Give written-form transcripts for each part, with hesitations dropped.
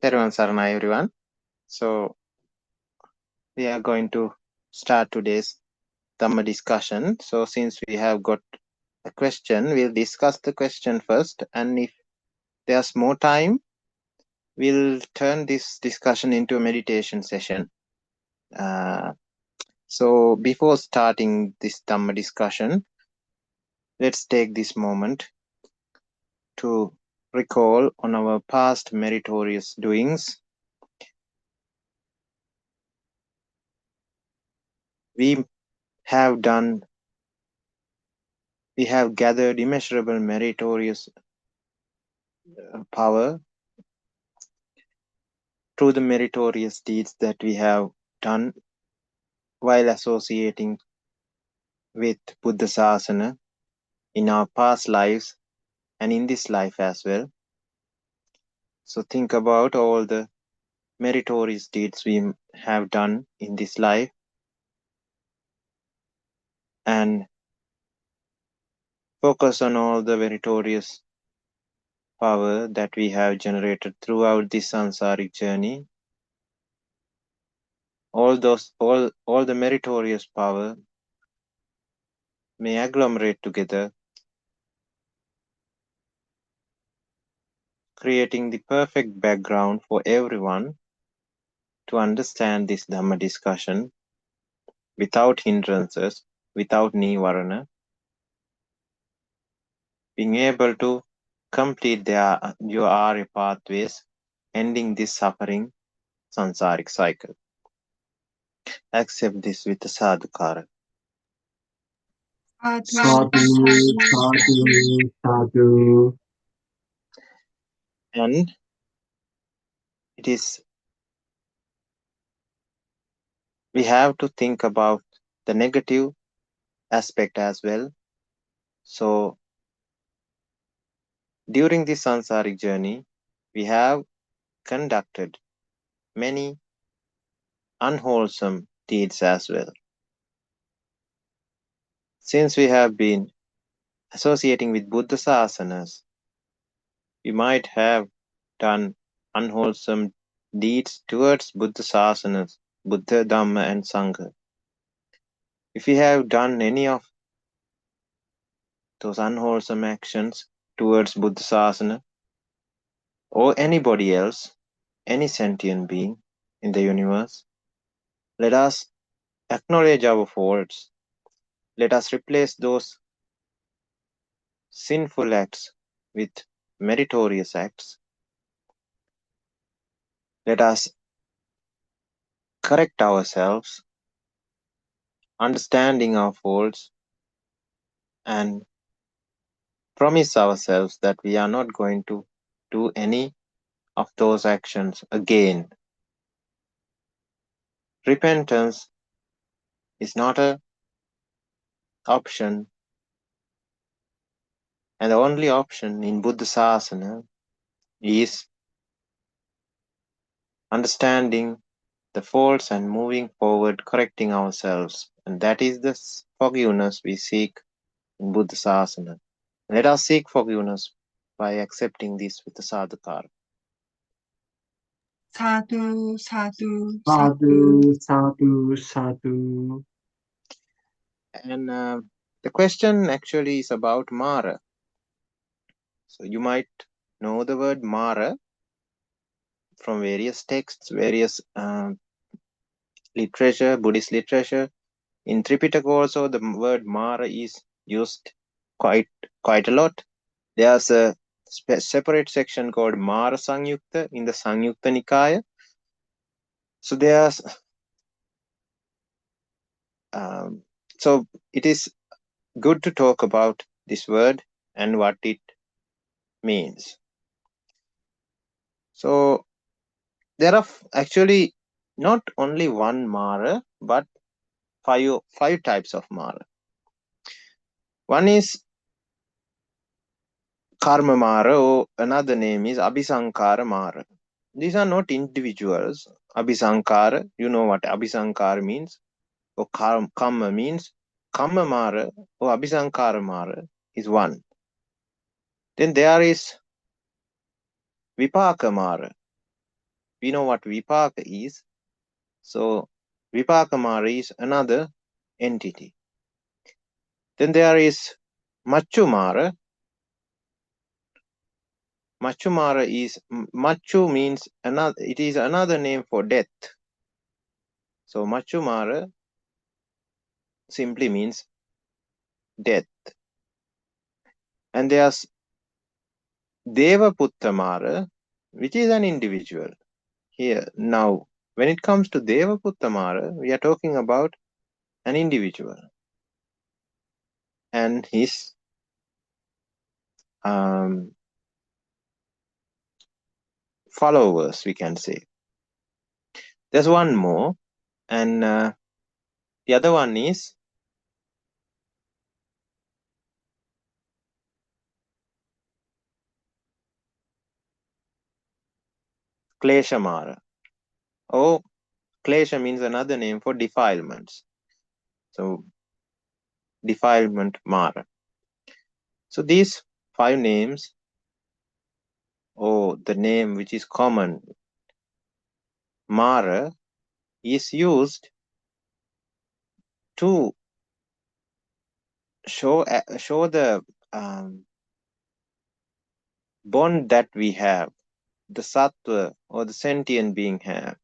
Karuna Sasana, everyone. So we are going to start today's Dhamma discussion. So since we have got a question, we'll discuss the question first. And if there's more time, we'll turn this discussion into a meditation session. So before starting this Dhamma discussion, let's take this moment to recall on our past meritorious doings. We have gathered immeasurable meritorious power through the meritorious deeds that we have done while associating with Buddha Sasana in our past lives and in this life as well. So think about all the meritorious deeds we have done in this life and focus on all the meritorious power that we have generated throughout this samsaric journey. All the meritorious power may agglomerate together, creating the perfect background for everyone to understand this Dhamma discussion without hindrances, without nivarana, being able to complete your Arya pathways, ending this suffering samsaric cycle. Accept this with a sadhukara. Sadhu. And we have to think about the negative aspect as well. So during this samsaric journey, we have conducted many unwholesome deeds as well. Since we have been associating with Buddha Sasanas, we might have done unwholesome deeds towards Buddha Sasanas, Buddha, Dhamma and Sangha. If we have done any of those unwholesome actions towards Buddha Sasana or anybody else, any sentient being in the universe, let us acknowledge our faults. Let us replace those sinful acts with meritorious acts. Let us correct ourselves, understanding our faults, and promise ourselves that we are not going to do any of those actions again. Repentance is not an option, and the only option in Buddha Sasana is understanding the faults and moving forward, correcting ourselves. And that is the forgiveness we seek in Buddha Sasana. Let us seek forgiveness by accepting this with the sadhukara. Sadhu, sadhu, Sadhu, sadhu, sadhu. And the question actually is about Mara. So you might know the word Mara from various texts, various literature, Buddhist literature. In Tripitaka also, the word Mara is used quite a lot. There's a separate section called Mara Sangyukta in the Sangyukta Nikaya. So there's so it is good to talk about this word and what it means. So there are actually not only one Mara, but five types of Mara. One is Karma Mara, or another name is Abhisankara Mara. These are not individuals. Abhisankara, you know what Abhisankara means, or Kamma means. Kamma Mara or Abhisankara Mara is one. Then there is Vipaka Mara. we know what Vipaka is. So Vipaka Mara is another entity. Then there is Machu Mara. Machu Mara is, Machu means another, it is another name for death. So Machu Mara simply means death. And there's Devaputta Mara, which is an individual. Here, now, when it comes to Devaputta Mara, we are talking about an individual and his followers, we can say. There's one more, and the other one is Klesha Mara. Oh, Klesha means another name for defilements. So, defilement Mara. So, these 5 names, or the name which is common, Mara, is used to show the bond that we have, the sattva or the sentient being have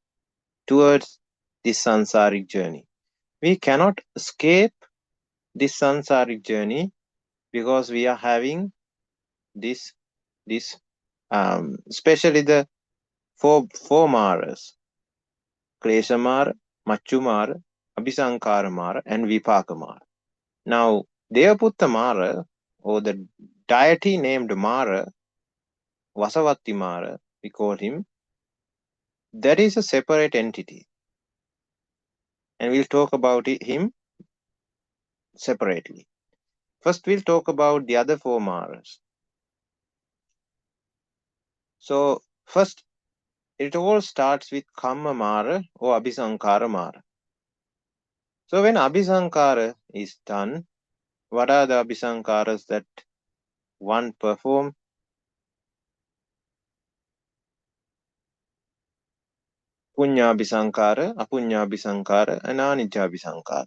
towards this sansaric journey. We cannot escape this sansaric journey because we are having this especially the four maras: Klesha Mara, Machu Mara, Abhisankara Mara, and Vipaka Mara. Now, Devaputta Mara, or the deity named Mara, Vasavatti Mara, we call him, that is a separate entity. And we'll talk about him separately. First, we'll talk about the other 4 Maras. So, first, it all starts with Kamma Mara or Abhisankara Mara. So, when Abhisankara is done, what are the Abhisankaras that one perform? Punya Abhisankara, Apunya Abhisankara, and Anicca Abhisankara.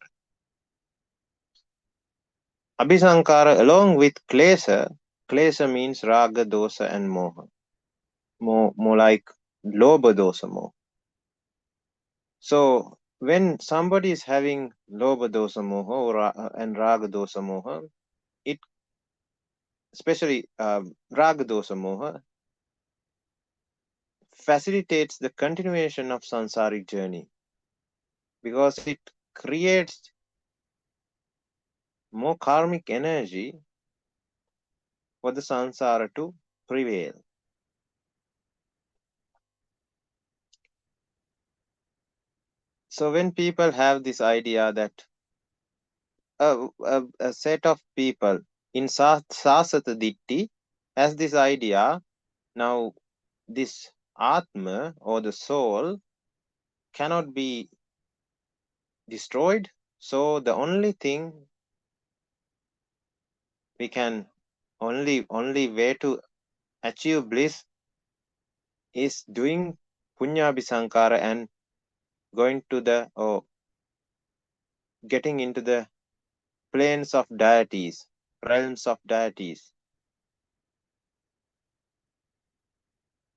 Abhisankara along with Klesa means Raga, Dosa, and Moha. More like Lobha, Dosa, Moha. So, when somebody is having Lobha, Dosa, Moha and Raga, Dosa, Moha, it especially Raga, Dosa, Moha facilitates the continuation of sansaric journey because it creates more karmic energy for the sansara to prevail. So when people have this idea that a set of people in Sasata Ditti has this idea, now this Atma or the soul cannot be destroyed. So the only thing we can, only way to achieve bliss is doing Punya Abhisankara and going to the, or getting into the planes of deities, realms of deities,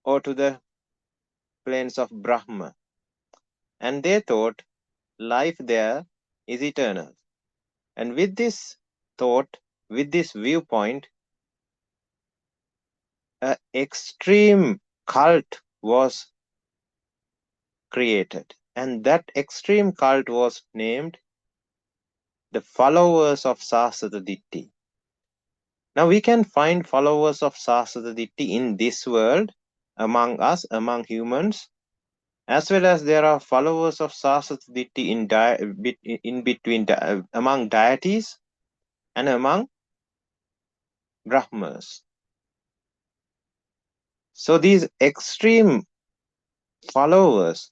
or to the planes of Brahma. And they thought life there is eternal. And with this thought, with this viewpoint, an extreme cult was created. And that extreme cult was named the followers of Sasata Ditti. Now we can find followers of Sasata Ditti in this world, among us, among humans, as well as there are followers of Sasata Ditti in between among deities and among Brahmas. So these extreme followers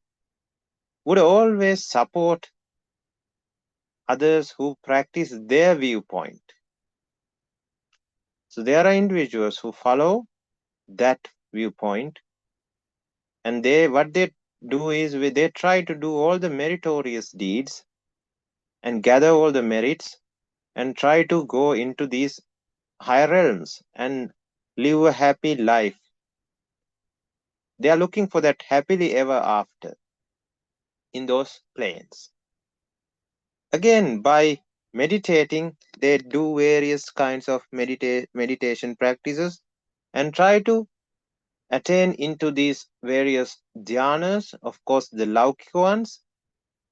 would always support others who practice their viewpoint. So there are individuals who follow that viewpoint, And what they do is they try to do all the meritorious deeds and gather all the merits and try to go into these higher realms and live a happy life. They are looking for that happily ever after in those planes. Again, by meditating, they do various kinds of meditation practices and try to attain into these various dhyanas, of course, the Laukika ones,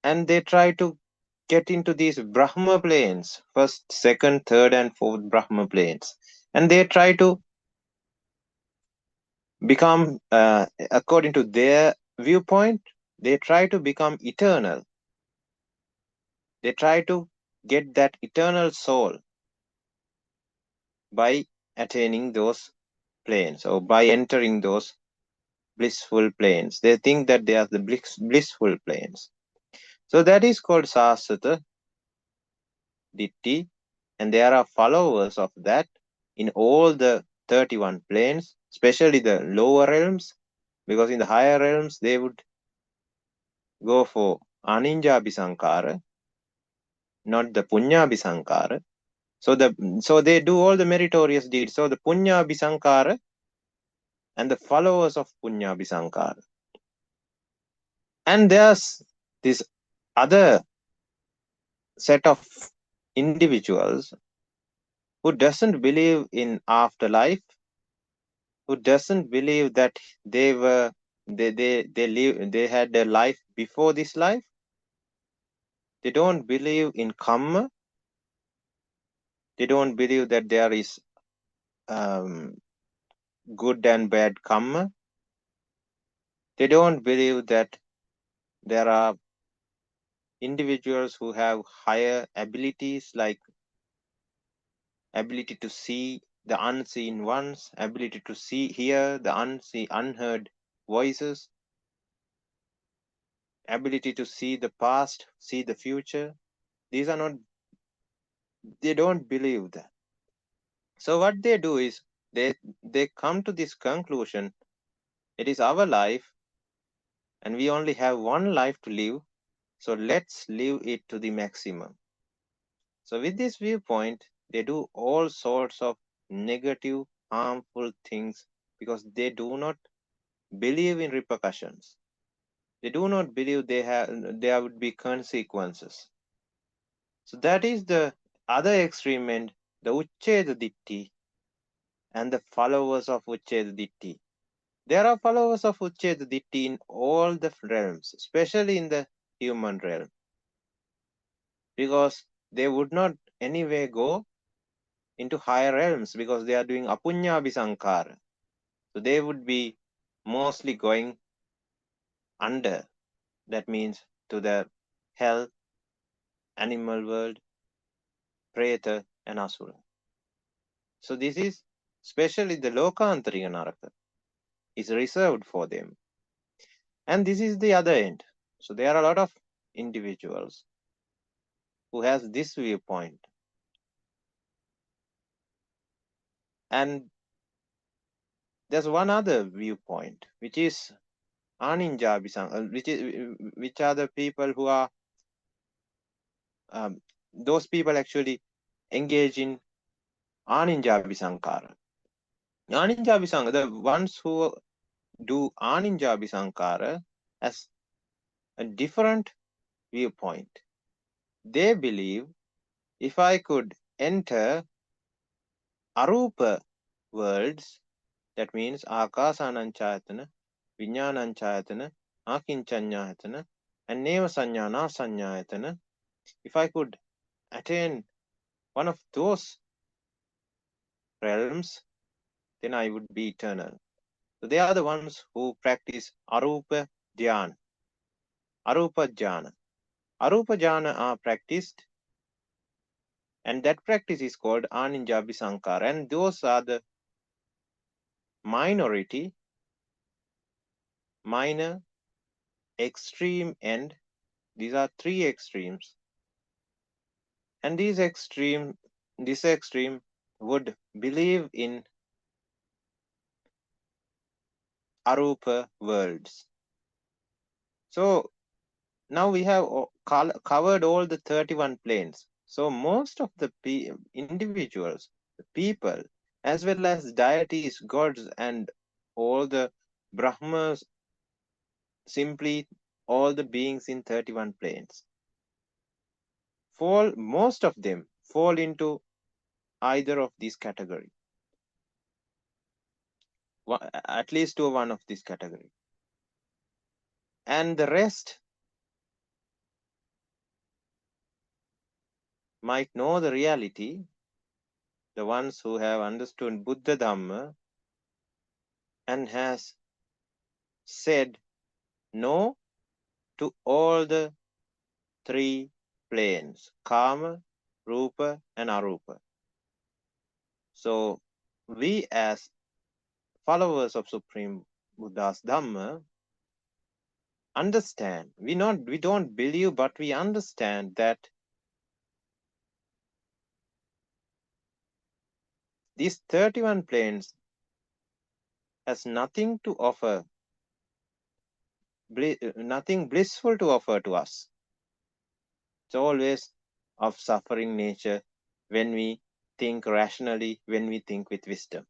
and they try to get into these Brahma planes, first, second, third, and fourth Brahma planes. And they try to become, according to their viewpoint, they try to become eternal. They try to get that eternal soul by attaining those planes or by entering those blissful planes. They think that they are the blissful planes. So that is called Sasata Ditti, and there are followers of that in all the 31 planes, especially the lower realms, because in the higher realms they would go for Aninjabhisankara, not the Punyabhisankara. So they do all the meritorious deeds. So the Punyabhisankara and the followers of Punyabhisankara. And there's this other set of individuals who doesn't believe in afterlife, who doesn't believe that they had a life before this life. They don't believe in karma. They don't believe that there is good and bad karma. They don't believe that there are individuals who have higher abilities, like ability to see the unseen ones, ability to hear the unheard voices, ability to see the past, see the future. These are not, they don't believe that. So what they do is they come to this conclusion: it is our life and we only have one life to live, so let's live it to the maximum. So with this viewpoint, they do all sorts of negative, harmful things because they do not believe in repercussions. They do not believe there would be consequences. So that is the other extreme end, the Uchcheda Ditti and the followers of Uchcheda Ditti. There are followers of Uchcheda Ditti in all the realms, especially in the human realm, because they would not anyway go into higher realms because they are doing apunyabhisankara. So they would be mostly going under. That means to the hell, animal world, preta, and asura. So this is, especially the lokantarika naraka, is reserved for them. And this is the other end. So there are a lot of individuals who has this viewpoint. And there's one other viewpoint, which is aninjabhisang, which are the people who are those people actually engage in aninjabhisankara. Aninjabhisankara, the ones who do aninjabhisankara as a different viewpoint. They believe if I could enter arupa worlds, that means akasananchayatana, vijnananchayatana, akincanyayatana, and neva sanyana sanyayatana, if I could attain one of those realms, then I would be eternal. So they are the ones who practice arupa dhyana. Arupa jhana. Arupa jhana are practiced, and that practice is called aninjabhisankara, and those are the minority, minor, extreme end. These are three extremes, and this extreme would believe in arupa worlds. So now we have covered all the 31 planes. So most of the individuals, the people, as well as deities, gods, and all the Brahmas, simply all the beings in 31 planes, most of them fall into either of these categories, at least to one of these categories. And the rest might know the reality, the ones who have understood Buddha Dhamma and has said no to all the three planes, Kama, Rupa, and Arupa. So we as followers of Supreme Buddha's Dhamma understand, we don't believe, but we understand that these 31 planes has nothing to offer, nothing blissful to offer to us. It's always of suffering nature when we think rationally, when we think with wisdom.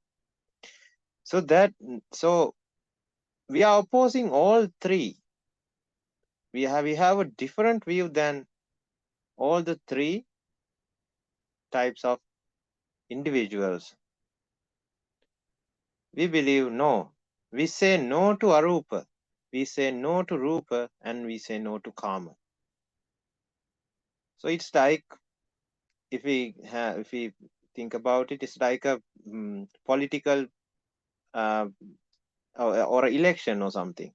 So we are opposing all three. We have a different view than all the three types of individuals. We believe no. We say no to Arupa. We say no to Rupa, and we say no to Kama. So it's like, if we think about it, it's like a political or election or something.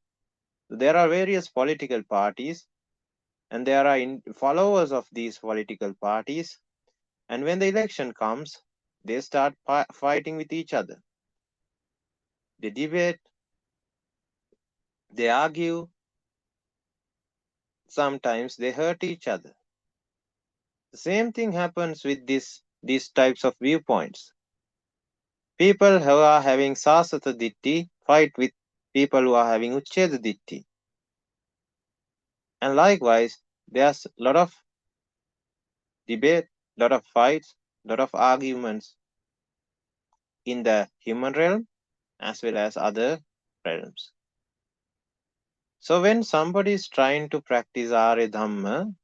There are various political parties, and there are followers of these political parties. And when the election comes, they start fighting with each other. They debate, they argue, sometimes they hurt each other. The same thing happens with these types of viewpoints. People who are having Sasata Ditti fight with people who are having Uchcheda Ditti. And likewise, there's a lot of debate, lot of fights, lot of arguments in the human realm as well as other realms. So when somebody is trying to practice Arya Dhamma,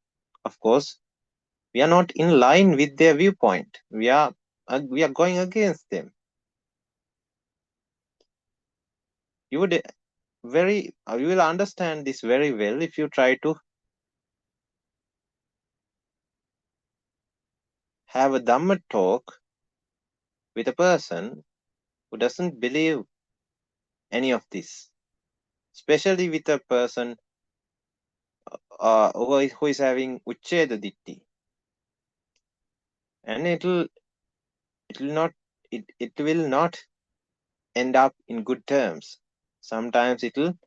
of course, we are not in line with their viewpoint. We are going against them. You will understand this very well if you try to have a Dhamma talk with a person who doesn't believe any of this, especially with a person who is having Uchcheda Ditti. And it will not end up in good terms. Sometimes it will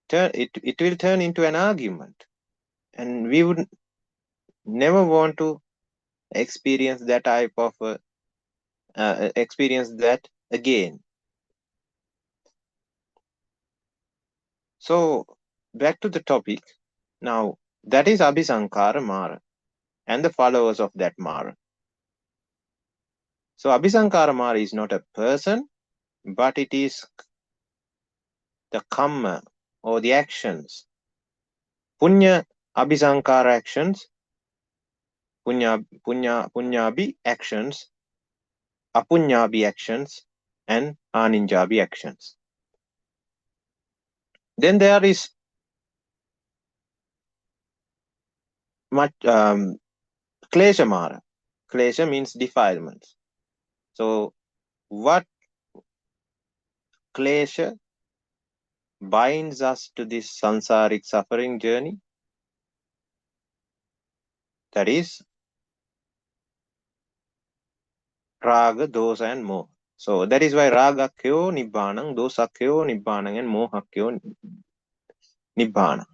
turn into an argument, and we would never want to experience that type of experience that again. So back to the topic now. That is Abhisankara Mara and the followers of that Mara. So Abhisankara Mara is not a person, but it is the kamma or the actions. Punya Abhisankara actions, Punyabi actions, Apunyabi actions, and Aninjabi actions. Then there is much Klesha Mara. Klesha means defilements. So what Klesha binds us to this sansaric suffering journey? That is Raga, Dosa, and Moha. So that is why Raga Kyo Nibbanang, Dosa Kyo Nibbanang, and Moha Kyo Nibbana.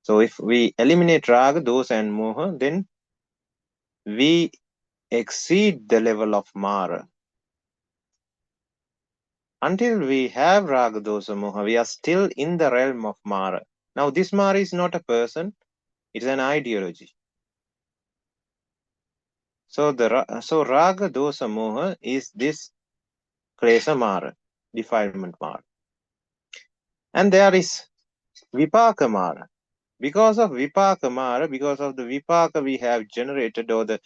So if we eliminate Raga, Dosa, and Moha, then we exceed the level of Mara. Until we have Raga Dosa Moha, we are still in the realm of Mara. Now, this Mara is not a person, it is an ideology. So, Raga Dosa Moha is this Klesa Mara, defilement Mara. And there is Vipaka Mara. Because of Vipaka Mara, because of the Vipaka we have generated, or the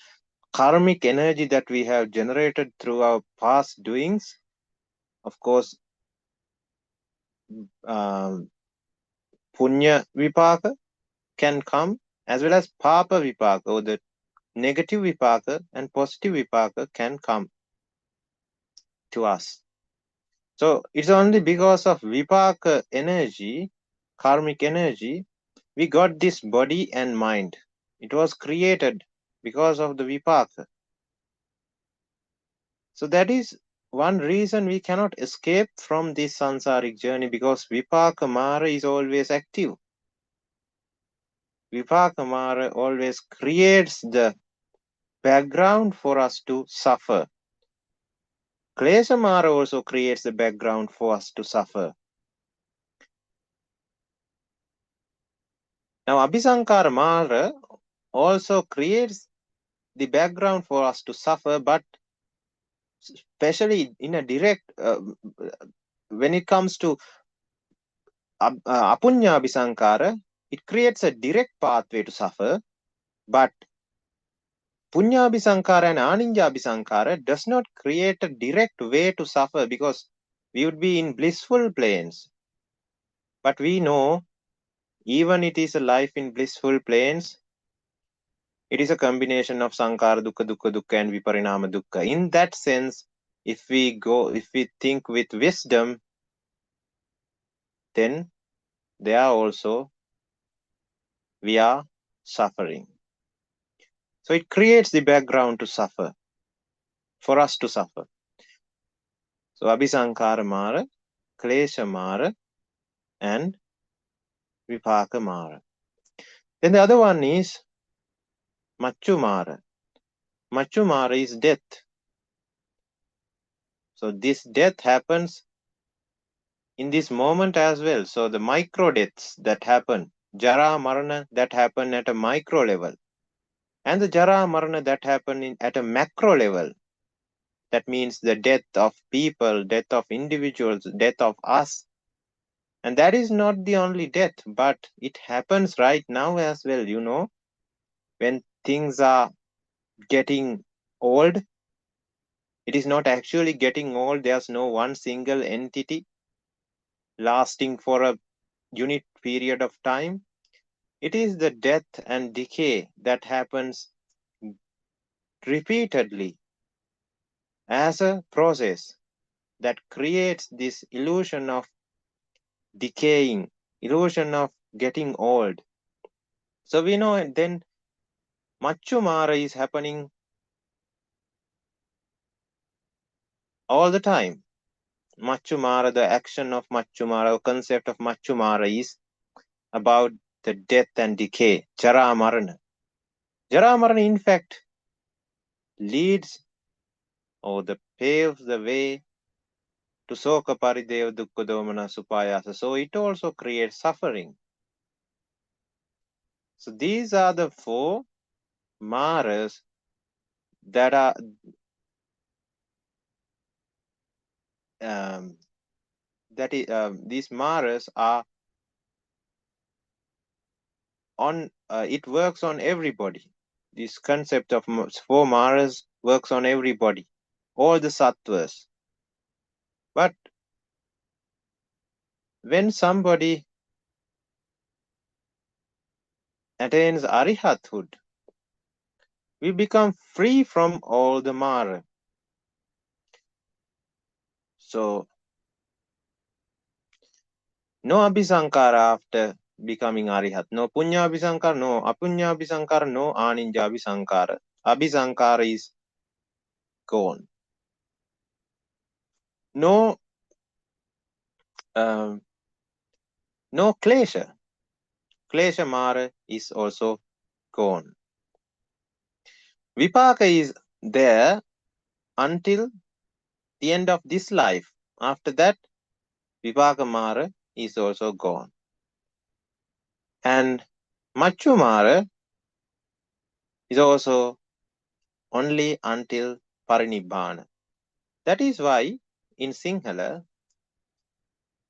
karmic energy that we have generated through our past doings, of course, Punya Vipaka can come, as well as Papa Vipaka, or the negative Vipaka and positive Vipaka can come to us. So it's only because of Vipaka energy, karmic energy, we got this body and mind. It was created because of the Vipaka. So that is one reason we cannot escape from this sansaric journey, because Vipaka Mara is always active. Vipaka Mara always creates the background for us to suffer. Klesha Mara also creates the background for us to suffer. Now, Abhisankara Mara also creates the background for us to suffer, but especially in a direct, when it comes to Apunya Abhisankara, it creates a direct pathway to suffer, but Punya Abhisankara and Anindya Abhisankara does not create a direct way to suffer, because we would be in blissful planes. But we know, even it is a life in blissful planes, it is a combination of Sankara Dukkha, Dukkha, Dukkha and Viparinama Dukkha. In that sense, if we think with wisdom, then there also we are suffering. So it creates the background to suffer, for us to suffer. So Abhisankara Mara, Klesha Mara, and Vipaka Mara. Then the other one is Machu Mara. Machu Mara is death. So this death happens in this moment as well. So the micro deaths that happen, Jara Marana, that happen at a micro level, and the Jara Marana that happen at a macro level. That means the death of people, death of individuals, death of us. And that is not the only death, but it happens right now as well. You know, when things are getting old, it is not actually getting old. There's no one single entity lasting for a unit period of time. It is the death and decay that happens repeatedly as a process that creates this illusion of decaying, illusion of getting old. So we know then Machu Mara is happening all the time. Machu Mara, the action of Machu Mara, concept of Machu Mara is about the death and decay, Jara Marana. Jara Marana, in fact, leads or paves the way to Soka Parideva Dukkha Domana Supayasa. So it also creates suffering. So these are the four maras that are these maras are on. It works on everybody. This concept of four maras works on everybody, all the sattvas. But when somebody attains arihathood, we become free from all the mara. So no abhisankara after becoming arihat, no punya abhisankara, no apunya abhisankara, no aninja abhisankara. Abhisankara is gone. No klesha. Klesha mara is also gone. Vipaka is there until the end of this life, After that, Vipaka Mara is also gone. And Machu Mara is also only until Parinibbana. That is why in Sinhala,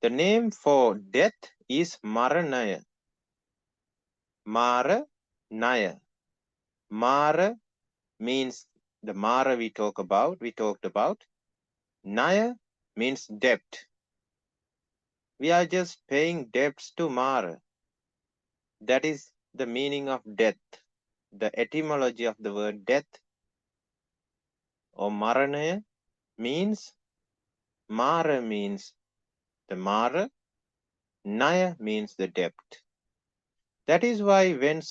the name for death is Maranaya. Maranaya. Mara means the Mara we talked about. Naya means debt. We are just paying debts to Mara. That is the meaning of death. The etymology of the word death or Maranaya means Mara means the Mara, Naya means the debt. That is why when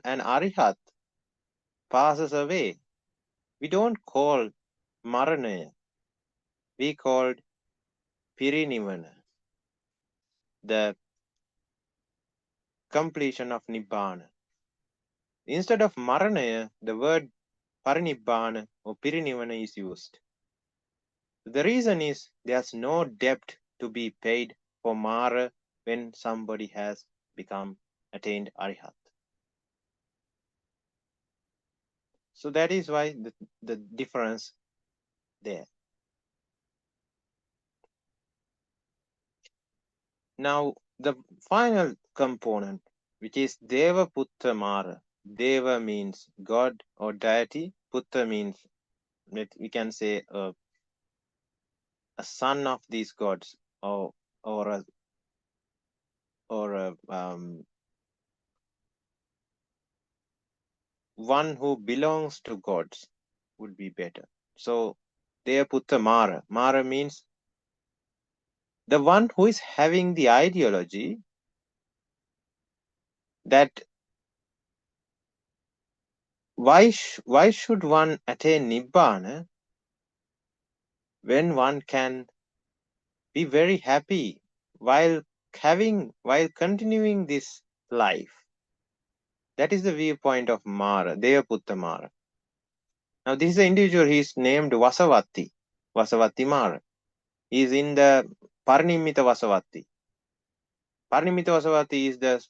an Arihat passes away, we don't call Maranaya. We called Pirinivana, the completion of Nibbana. Instead of Maranaya, the word Parinibbana or Pirinivana is used. The reason is there's no debt to be paid for Mara when somebody has attained Arihat. So that is why the difference there. Now the final component, which is Deva Putta Mara. Deva means God or deity. Putta means that we can say a son of these gods or one who belongs to gods would be better. So Deva Putta Mara. Mara means the one who is having the ideology that why should one attain Nibbana when one can be very happy while continuing this life. That is the viewpoint of Mara, Devaputta Mara. Now this is the individual, he is named Vasavatti Mara. He is in the Parinimita Vasavatti. Parinimita Vasavatti is the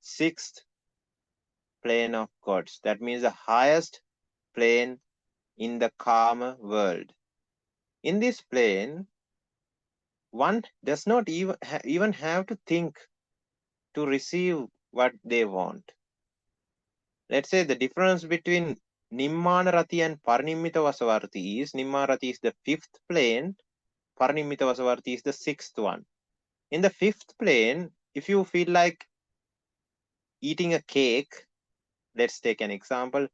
6th plane of gods. That means the highest plane in the Kama world. In this plane, one does not even have to think to receive what they want. Let's say the difference between Nimmana Rati and Parinimita Vasavarti is Nimmana Rati is the 5th plane, Parinimita Vasavarti is the 6th one. In the 5th plane, if you feel like eating a cake, let's take an example.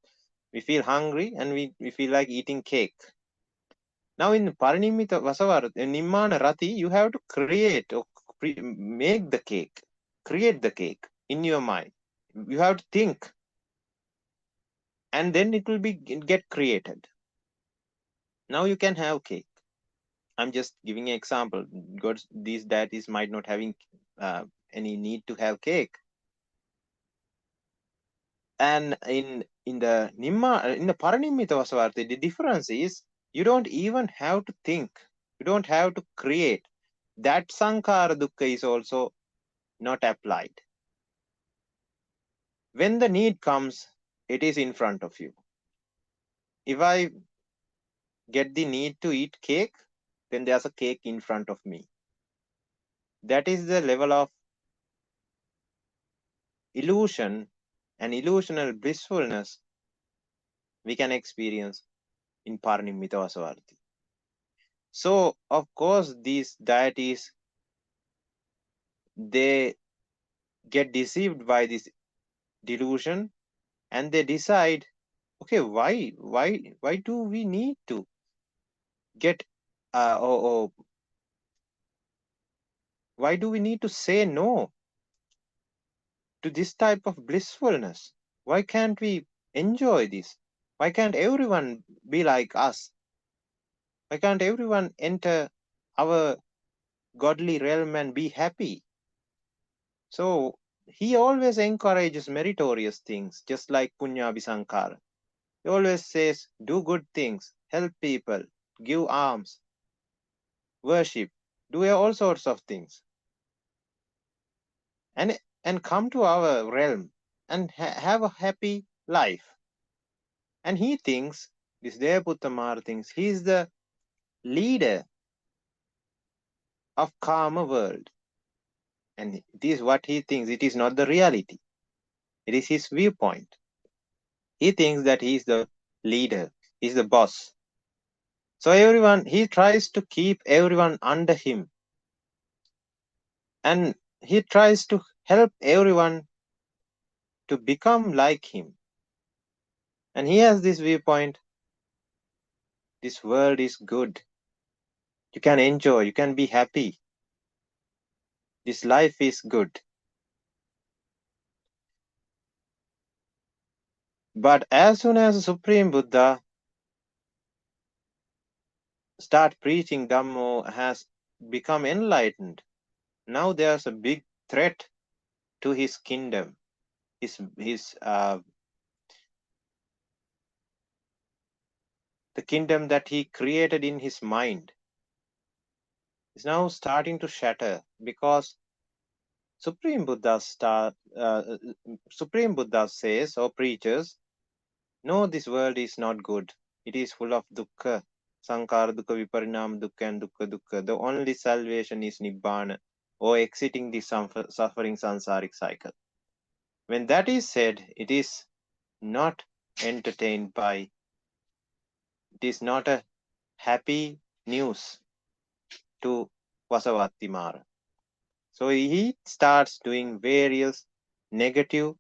We feel hungry and we feel like eating cake. Now in Parinimita Vasavarti, Nimmana Rati, you have to create or make the cake, create the cake in your mind. You have to think, and then it will get created. Now you can have cake. I'm just giving an example. These deities might not having any need to have cake. And in the Parinimita Vasavarti, the difference is you don't even have to think. You don't have to create. That Sankara Dukkha is also not applied. When the need comes, it is in front of you. If I get the need to eat cake, then there's a cake in front of me. That is the level of illusion and illusional blissfulness we can experience in Parinimita Vasavarti. So, of course, these deities, they get deceived by this delusion and they decide, okay, why do we need to get why do we need to say no to this type of blissfulness? Why can't we enjoy this? Why can't everyone be like us? Why can't everyone enter our godly realm and be happy? So he always encourages meritorious things, just like Punya Abhisankara. He always says, do good things, help people, give alms. worship, do all sorts of things, and come to our realm and have a happy life. And he thinks, this Devaputta thinks, he is the leader of karma world. And it is what he thinks. It is not the reality. It is his viewpoint. He thinks that he is the leader, he is the boss. So he tries to keep everyone under him. And he tries to help everyone to become like him. And he has this viewpoint, this world is good. You can enjoy, you can be happy. This life is good. But as soon as the Supreme Buddha start preaching Dhammo, has become enlightened, now there's a big threat to his kingdom. The kingdom that he created in his mind is now starting to shatter, because Supreme Buddha says or preaches, no, this world is not good. It is full of dukkha, sankara dukkha, viparinama dukkha, and dukkha. The only salvation is nibbana, or exiting the suffering samsaric cycle. When that is said, it is not entertained by, it is not a happy news to Vasavatti Mara. So he starts doing various negative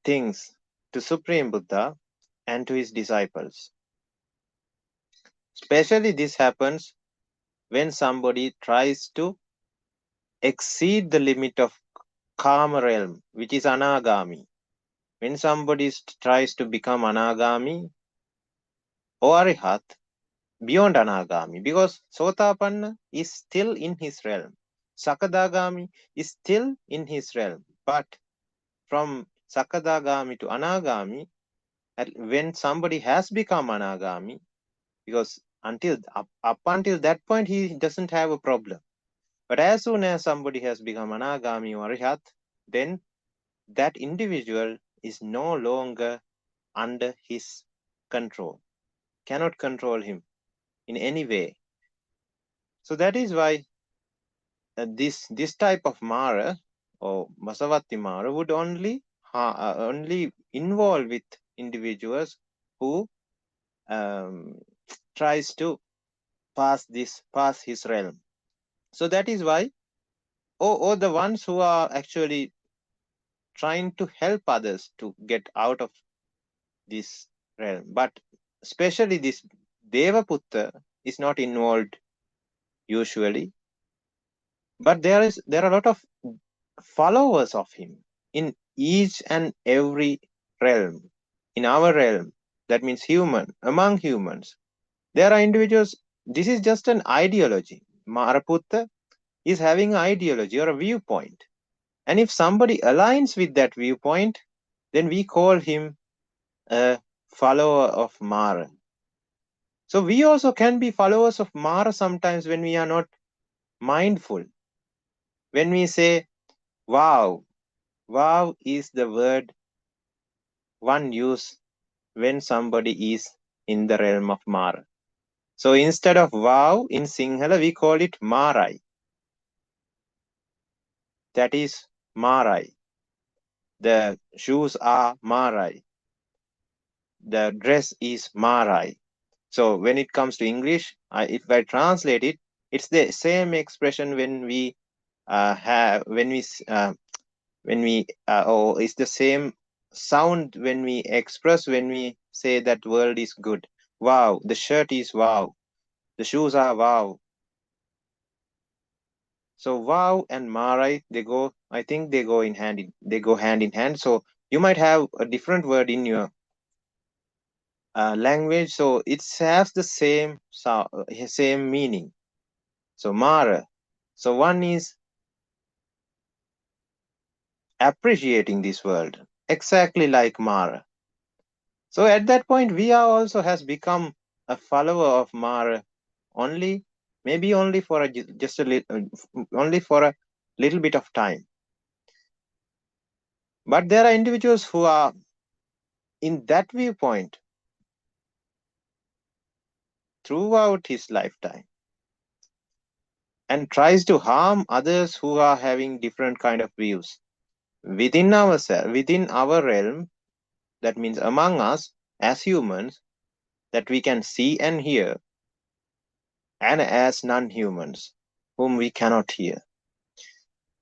things to Supreme Buddha and to his disciples. Especially this happens when somebody tries to exceed the limit of karma realm, which is anagami. When somebody tries to become anagami or arihat, beyond anagami, because sotapanna is still in his realm, sakadagami is still in his realm, but from sakadagami to anagami, when somebody has become anagami, because up until that point he doesn't have a problem, but as soon as somebody has become anagami or arihat, then that individual is no longer under his control, cannot control him in any way. So that is why this type of Mara or Vasavatti Mara would only involve with individuals who tries to pass his realm. So that is why, or the ones who are actually trying to help others to get out of this realm. But especially this Devaputta is not involved usually. But there are a lot of followers of him in each and every realm. In our realm, that means among humans, there are individuals. This is just an ideology. Maraputta is having an ideology or a viewpoint. And if somebody aligns with that viewpoint, then we call him a follower of Mara. So we also can be followers of Mara sometimes when we are not mindful. When we say, wow, wow is the word one use when somebody is in the realm of Mara. So instead of wow in Sinhala, we call it Marai. That is Marai. The shoes are Marai. The dress is Marai. So when it comes to English, if I translate it, it's the same expression when we it's the same sound when we express, when we say that world is good. Wow, the shirt is wow. The shoes are wow. So wow and Marai, I think they go hand in hand. So you might have a different word in your language, so it has the same meaning. So Mara. So one is appreciating this world exactly like Mara. So at that point, we are also has become a follower of Mara only maybe only for only for a little bit of time. But there are individuals who are in that viewpoint throughout his lifetime and tries to harm others who are having different kind of views within ourselves, within our realm. That means among us as humans that we can see and hear, and as non-humans whom we cannot hear.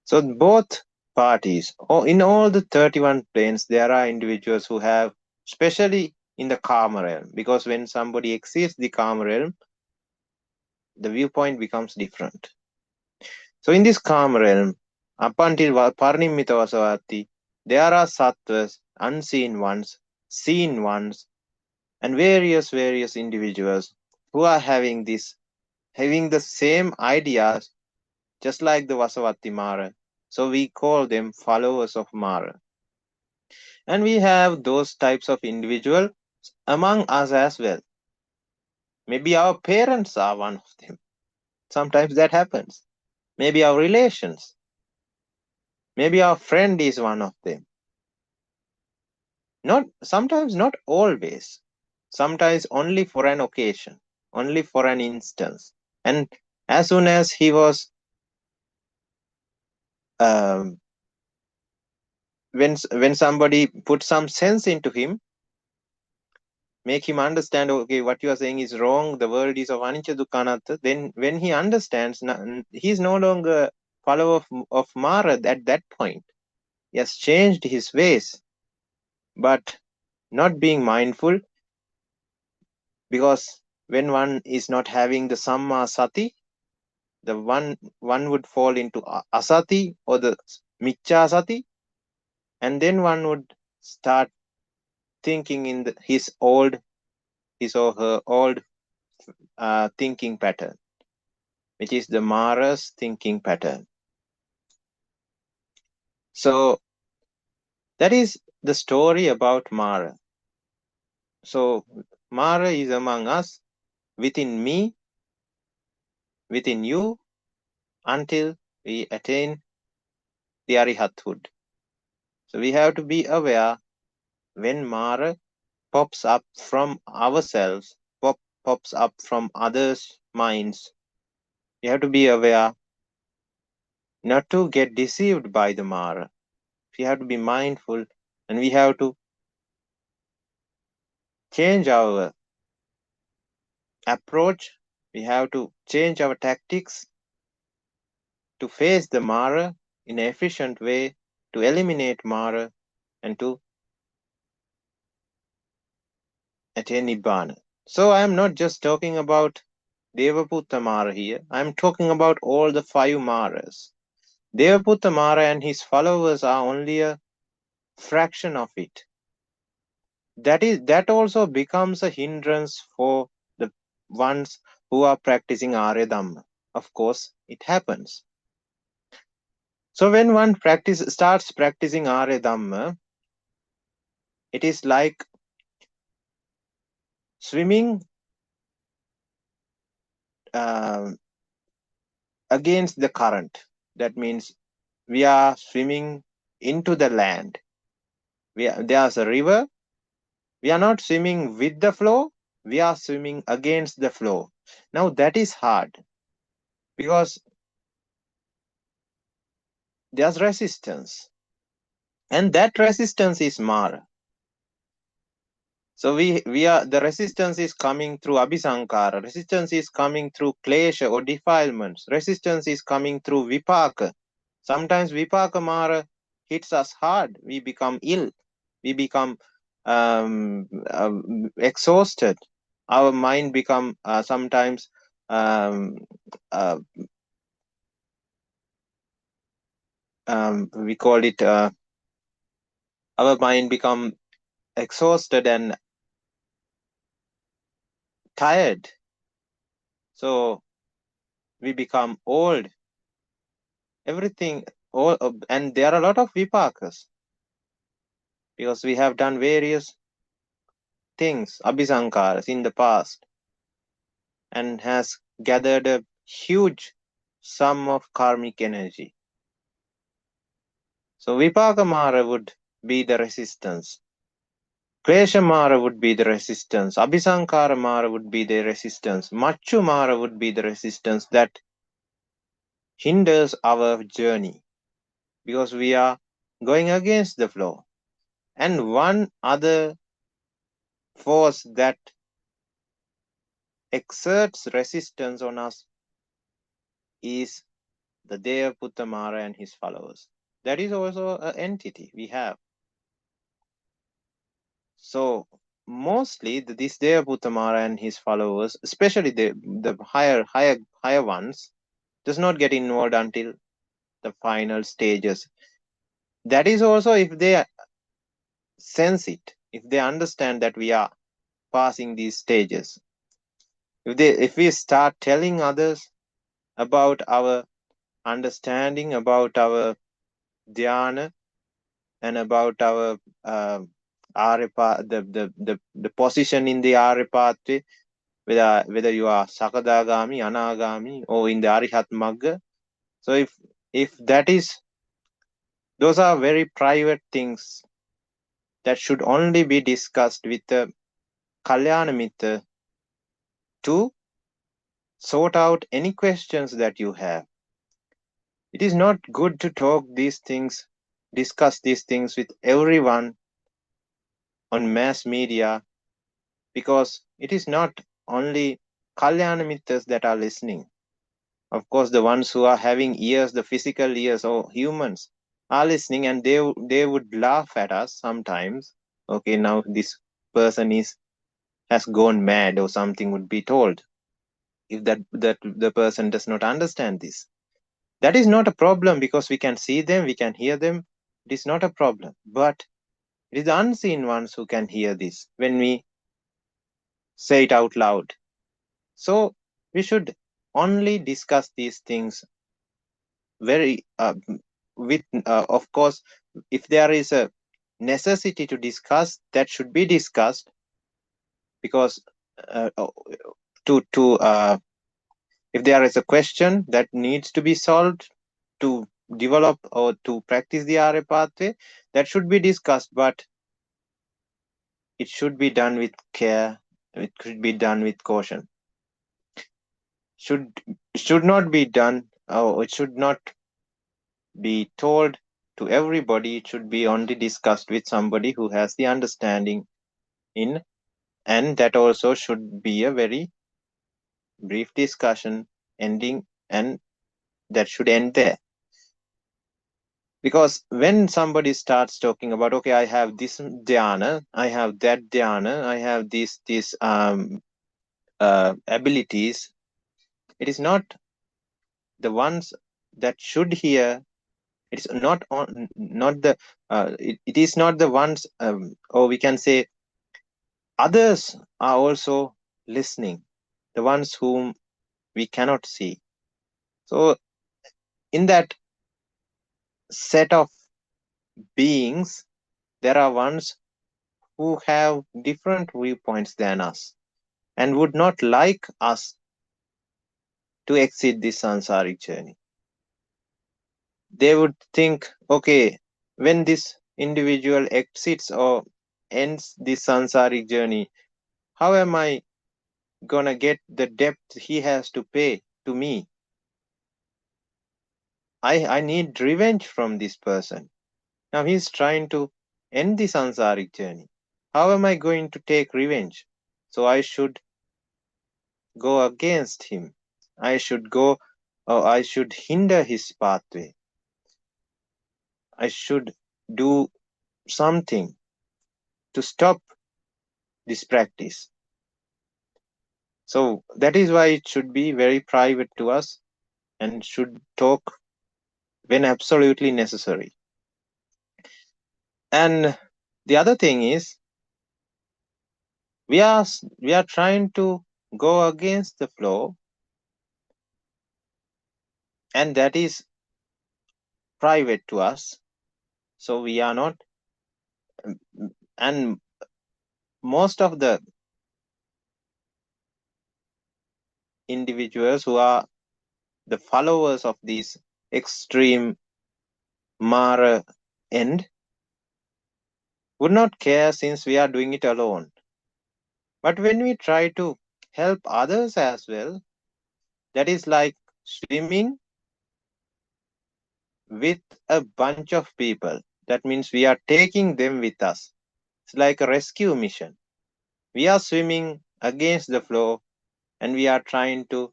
So both parties, or in all the 31 planes, there are individuals who have, especially in the karma realm, because when somebody exceeds the karma realm, the viewpoint becomes different. So in this karma realm, up until Parinimita Vasavati, there are sattvas, unseen ones, seen ones, and various individuals who are having the same ideas, just like the Vasavati Mara. So we call them followers of Mara. And we have those types of individuals among us as well. Maybe our parents are one of them. Sometimes that happens. Maybe our relations. Maybe our friend is one of them. Sometimes not always. Sometimes only for an occasion, only for an instance. And as soon as he was when somebody put some sense into him, make him understand, okay, what you are saying is wrong, the world is of anicca dukkha anatta, then when he understands, he's no longer follower of Mara at that point. He has changed his ways, but not being mindful, because when one is not having the samma sati, the one would fall into asati or the miccha sati, and then one would start thinking in his or her old thinking pattern, which is the Mara's thinking pattern. So that is the story about Mara. So Mara is among us, within me, within you, until we attain the Arihathood. So we have to be aware when Mara pops up from ourselves, pops up from others' minds. We have to be aware not to get deceived by the Mara. We have to be mindful, and we have to change our approach. We have to change our tactics to face the Mara in an efficient way, to eliminate Mara, and to attain Nibbana. So I am not just talking about Devaputta Mara here. I am talking about all the 5 Maras. Devaputta Mara and his followers are only a fraction of it. That also becomes a hindrance for the ones who are practicing Arya Dhamma. Of course, it happens. So when one starts practicing Arya Dhamma, it is like swimming against the current. That means we are swimming into the land. There's a river. We are not swimming with the flow. We are swimming against the flow. Now that is hard, because there's resistance, and that resistance is Mara. So the resistance is coming through abhisankara. Resistance is coming through klesha or defilements. Resistance is coming through vipaka. Sometimes vipaka Mara hits us hard. We become ill. We become exhausted. Our mind become sometimes we call it our mind become exhausted and tired. So we become old. Everything, and there are a lot of vipakas, because we have done various things, abhisankaras, in the past, and has gathered a huge sum of karmic energy. So Vipaka Mara would be the resistance. Klesha Mara would be the resistance. Abhisankara Mara would be the resistance. Machu Mara would be the resistance that hinders our journey because we are going against the flow. And one other force that exerts resistance on us is the Devaputta Mara and his followers. That is also an entity we have. So mostly this Devaputta Mara and his followers, especially the higher ones, does not get involved until the final stages. That is also if they sense it, if they understand that we are passing these stages. If we start telling others about our understanding, about our dhyana, and about our the position in the Arya pathway, whether you are Sakadagami, Anagami, or in the Arihat Magga. So if that is, those are very private things that should only be discussed with the Kalyana Mitra to sort out any questions that you have. It is not good to talk these things, discuss these things with everyone on mass media, because it is not only Kalyana Mitras that are listening. Of course, the ones who are having ears, the physical ears or humans are listening, and they would laugh at us sometimes. Okay, now this person has gone mad or something would be told if that the person does not understand this. That is not a problem because we can see them, we can hear them. It is not a problem. But it is the unseen ones who can hear this when we say it out loud. So we should only discuss these things very of course, if there is a necessity to discuss, that should be discussed, because if there is a question that needs to be solved to develop or to practice the Arya pathway, that should be discussed, but it should be done with care. It should be done with caution. Should not be done, or it should not be told to everybody. It should be only discussed with somebody who has the understanding in, and that also should be a very brief discussion ending, and that should end there. Because when somebody starts talking about, okay, I have this dhyana, I have that dhyana, I have these abilities, it is not the ones that should hear. It is not the it is not the ones, or we can say others are also listening, the ones whom we cannot see. So in that set of beings, there are ones who have different viewpoints than us and would not like us to exit this samsaric journey. They would think, okay, when this individual exits or ends this samsaric journey, how am I gonna get the debt he has to pay to me? I need revenge from this person. Now he's trying to end the samsaric journey. How am I going to take revenge? So I should go against him. I should go, or I should hinder his pathway. I should do something to stop this practice. So that is why it should be very private to us and should talk when absolutely necessary. And the other thing is, we are trying to go against the flow, and that is private to us. So we are not, and most of the individuals who are the followers of these extreme Mara end would not care since we are doing it alone. But when we try to help others as well, that is like swimming with a bunch of people. That means we are taking them with us. It's like a rescue mission. We are swimming against the flow and we are trying to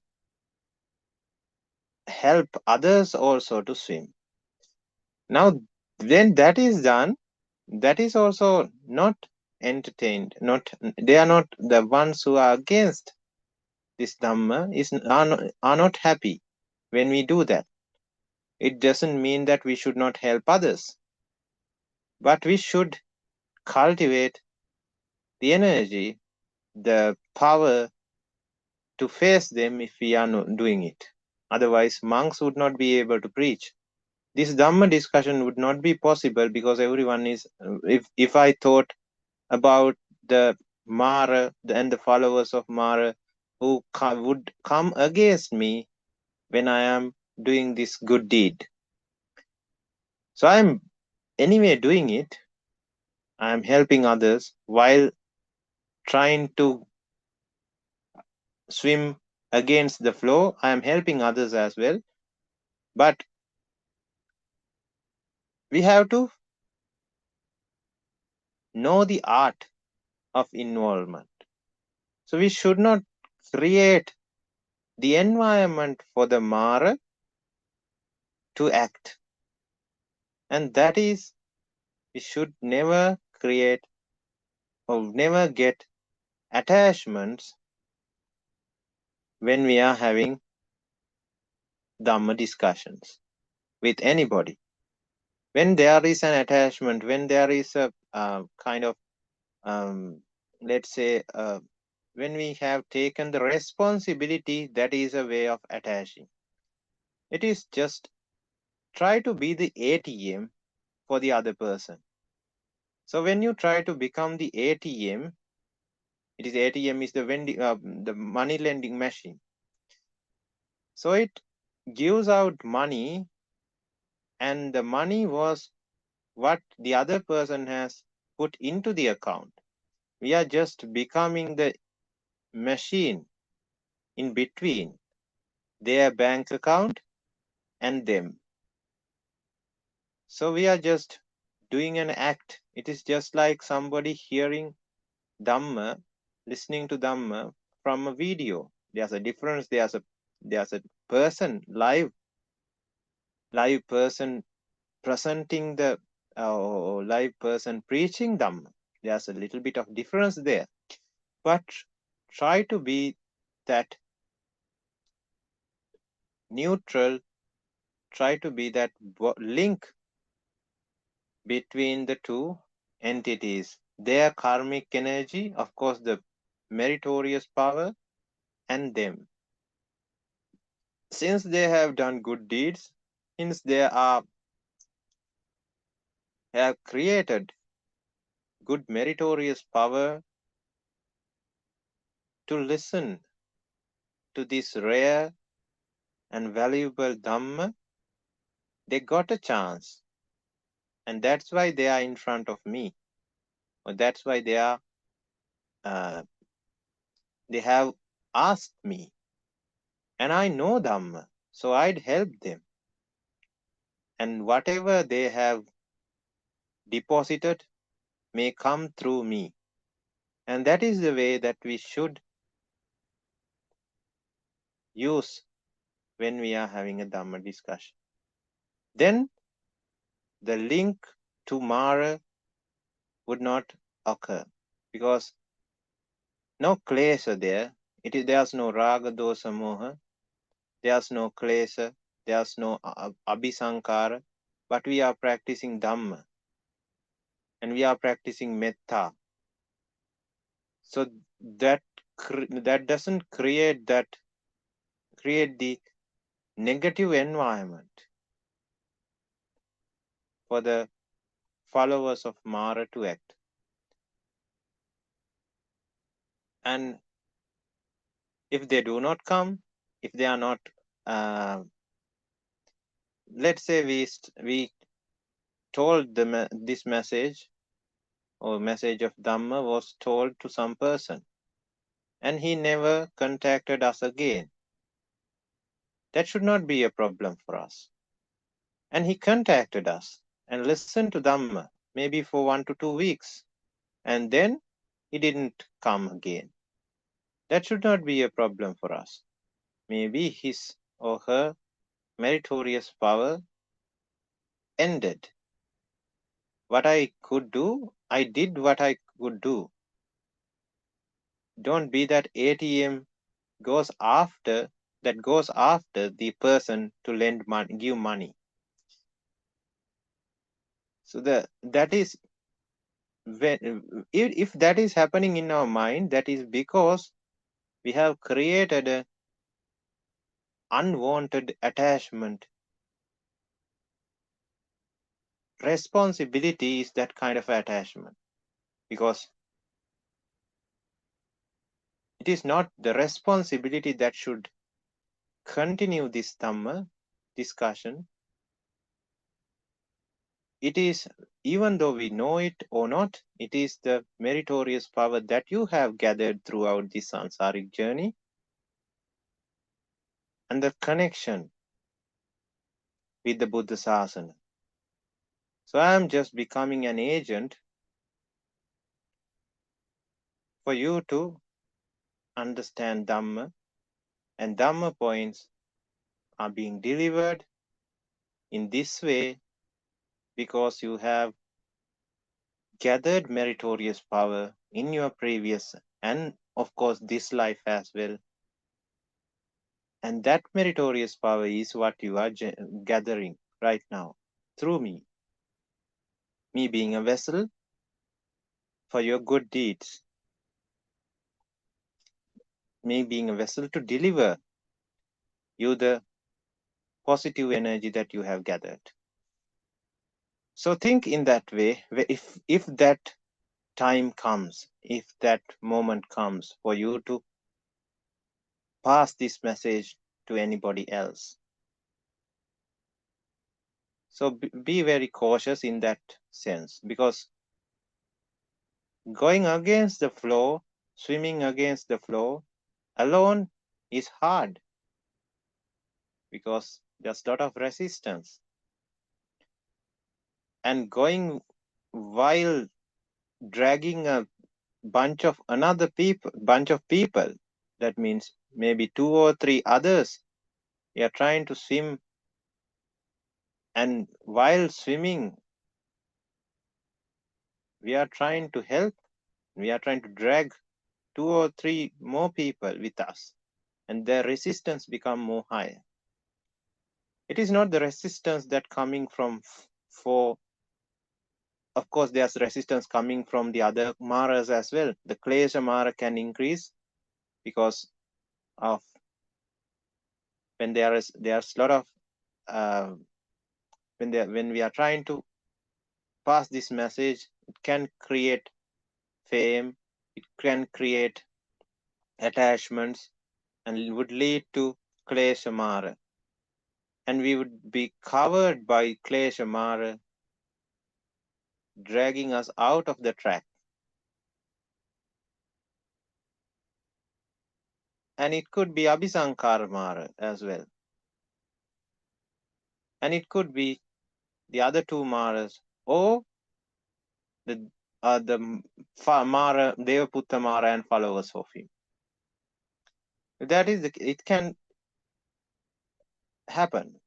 help others also to swim. Now, when that is done, that is also not entertained. They are not the ones who are against this Dhamma are not happy when we do that. It doesn't mean that we should not help others, but we should cultivate the energy, the power to face them if we are not doing it. Otherwise, monks would not be able to preach. This Dhamma discussion would not be possible because everyone is. If I thought about the Mara and the followers of Mara who would come against me when I am doing this good deed. So I am anyway doing it. I am helping others while trying to swim against the flow. I am helping others as well. But we have to know the art of involvement. So we should not create the environment for the Mara to act. And that is, we should never create or never get attachments when we are having Dhamma discussions with anybody. When there is an attachment, when there is a kind of, let's say, when we have taken the responsibility, that is a way of attaching. It is just try to be the ATM for the other person. So when you try to become the ATM, it is ATM is the money lending machine. So it gives out money, and the money was what the other person has put into the account. We are just becoming the machine in between their bank account and them. So we are just doing an act. It is just like somebody hearing Dhamma, listening to Dhamma from a video. There's a difference. There's a person, live person presenting the live person preaching Dhamma. There's a little bit of difference there. But try to be that neutral, try to be that link between the two entities, their karmic energy, of course, the meritorious power, and them. Since they have done good deeds, since they have created good meritorious power to listen to this rare and valuable Dhamma, they got a chance. And that's why they are in front of me. Or that's why they have asked me. And I know Dhamma, so I'd help them. And whatever they have deposited may come through me. And that is the way that we should use when we are having a Dhamma discussion. Then the link to Mara would not occur because no klesha there. There's no raga, dosa, moha. There's no klesha. There's no abhisankara. But we are practicing Dhamma. And we are practicing metta. So that doesn't create the negative environment for the followers of Mara to act. And if they do not come, if they are not let's say we told this message or message of Dhamma was told to some person and he never contacted us again. That should not be a problem for us. And he contacted us and listened to Dhamma maybe for 1 to 2 weeks, and then he didn't come again. That should not be a problem for us. Maybe his or her meritorious power ended. What I could do, I did what I could do. Don't be that ATM goes after the person to lend money, give money. So that is when if that is happening in our mind, that is because we have created an unwanted attachment. Responsibility is that kind of attachment, because it is not the responsibility that should continue this Dhamma discussion. It is, even though we know it or not, it is the meritorious power that you have gathered throughout this sansaric journey and the connection with the Buddha Sasana. So I am just becoming an agent for you to understand Dhamma, and Dhamma points are being delivered in this way because you have gathered meritorious power in your previous and of course this life as well. And that meritorious power is what you are gathering right now through me. Me being a vessel for your good deeds. Me being a vessel to deliver you the positive energy that you have gathered. So think in that way. If that time comes, if that moment comes for you to pass this message to anybody else, so be very cautious in that sense, because going against the flow, swimming against the flow alone is hard because there's a lot of resistance. And going while dragging a bunch of people, that means maybe 2 or 3 others, we are trying to swim, and while swimming we are trying to help, we are trying to drag 2 or 3 more people with us, and their resistance become more higher. It is not the resistance that coming from of course there's resistance coming from the other maras as well. The klesha mara can increase because of when there's a lot of when we are trying to pass this message, it can create fame, it can create attachments, and it would lead to klesha mara, and we would be covered by klesha mara, dragging us out of the track. And it could be abhisankara mara as well, and it could be the other 2 maras, or the mara Devaputta mara and followers of him. That is it can happen,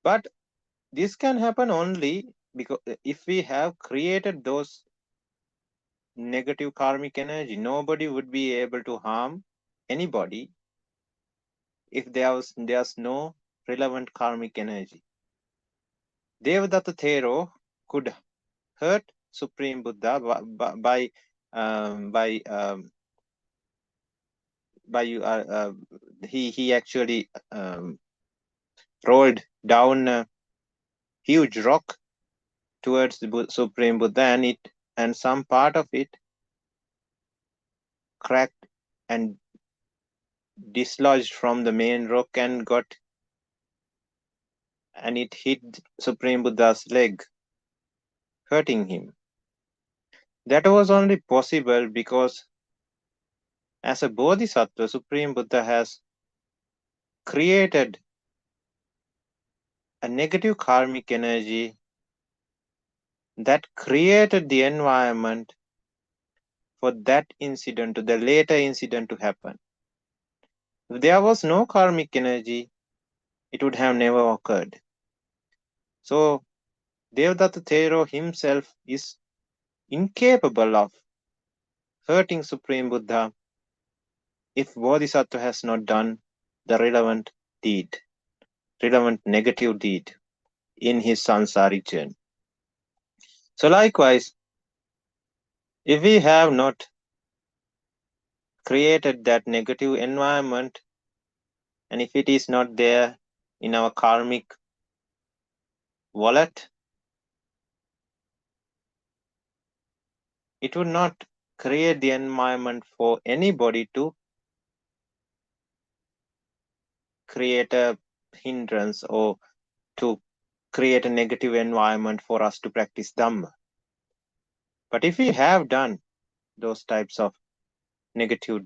but this can happen only because if we have created those negative karmic energy, nobody would be able to harm anybody if there's no relevant karmic energy. Devadatta Thero could hurt Supreme Buddha by he actually rolled down a huge rock towards the Supreme Buddha, and some part of it cracked and dislodged from the main rock and it hit Supreme Buddha's leg, hurting him. That was only possible because as a Bodhisattva, Supreme Buddha has created a negative karmic energy that created the environment for that incident, the later incident to happen. If there was no karmic energy, it would have never occurred. So, Devadatta Thero himself is incapable of hurting Supreme Buddha if Bodhisattva has not done the relevant negative deed in his samsaric journey. So likewise, if we have not created that negative environment, and if it is not there in our karmic wallet, it would not create the environment for anybody to create a hindrance or to create a negative environment for us to practice Dhamma. But if we have done those types of negative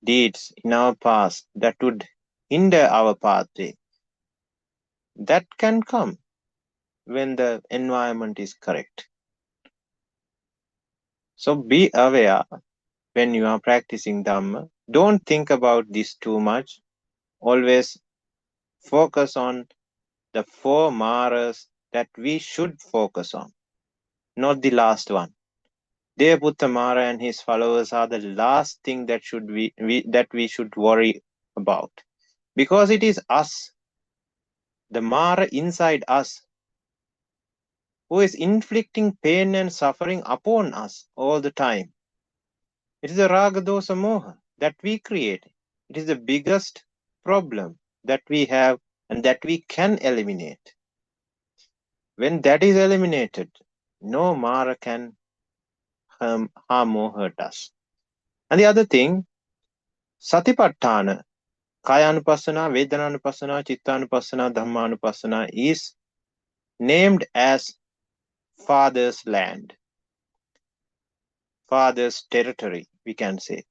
deeds in our past that would hinder our pathway, that can come when the environment is correct. So be aware when you are practicing Dhamma. Don't think about this too much. Always focus on the 4 maras that we should focus on, not the last one. Devadatta Mara and his followers are the last thing that we should worry about, because it is us, the Mara inside us, who is inflicting pain and suffering upon us all the time. It is the Raga Dosa Moha that we create. It is the biggest problem that we have and that we can eliminate. When that is eliminated, no Mara can harm or hurt us. And the other thing, Satipatthana, Kayanupassana, Vedananupassana, Chittanupassana, Dhammanupassana is named as Father's land, Father's territory, we can say.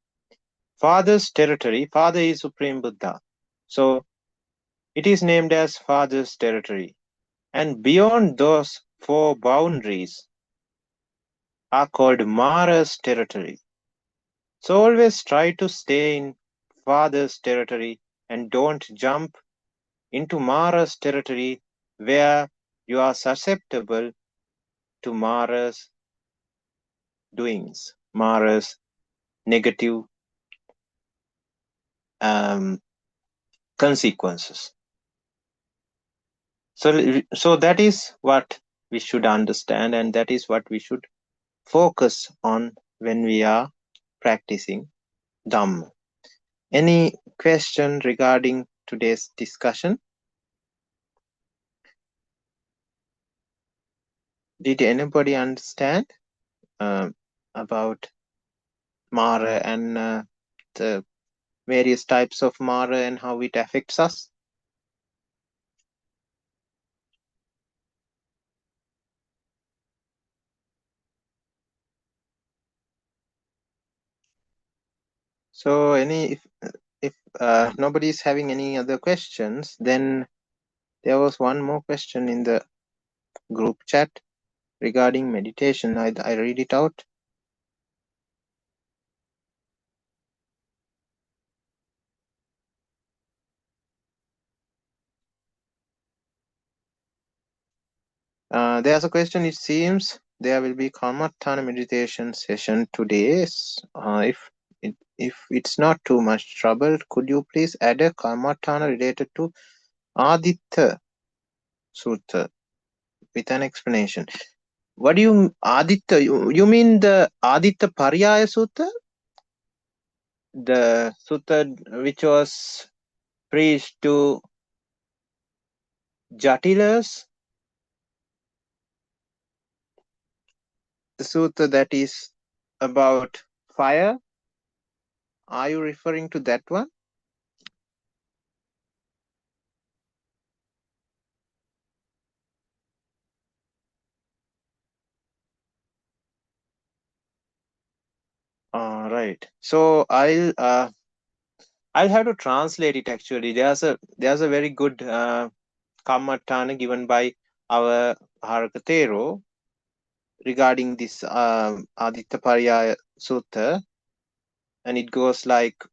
Father's territory, Father is Supreme Buddha. So it is named as Father's territory. And beyond those 4 boundaries are called Mara's territory. So always try to stay in Father's territory and don't jump into Mara's territory where you are susceptible to Mara's doings, Mara's negative consequences. So that is what we should understand, and that is what we should focus on when we are practicing Dhamma. Any question regarding today's discussion? Did anybody understand about Mara and the various types of Mara and how it affects us? So if nobody is having any other questions, then there was one more question in the group chat regarding meditation. I read it out. There's a question. It seems there will be Kammatthana meditation session today. If it's not too much trouble, could you please add a Kammatthana related to Aditta Sutta with an explanation? What do you Aditta? You mean the Aditta Pariyaya Sutta? The sutta which was preached to Jatilas? The sutta that is about fire? Are you referring to that one? Right. So I'll have to translate it actually. There's a very good Kammatthana given by our Aditta Thero regarding this Aditta Sutta, and it goes like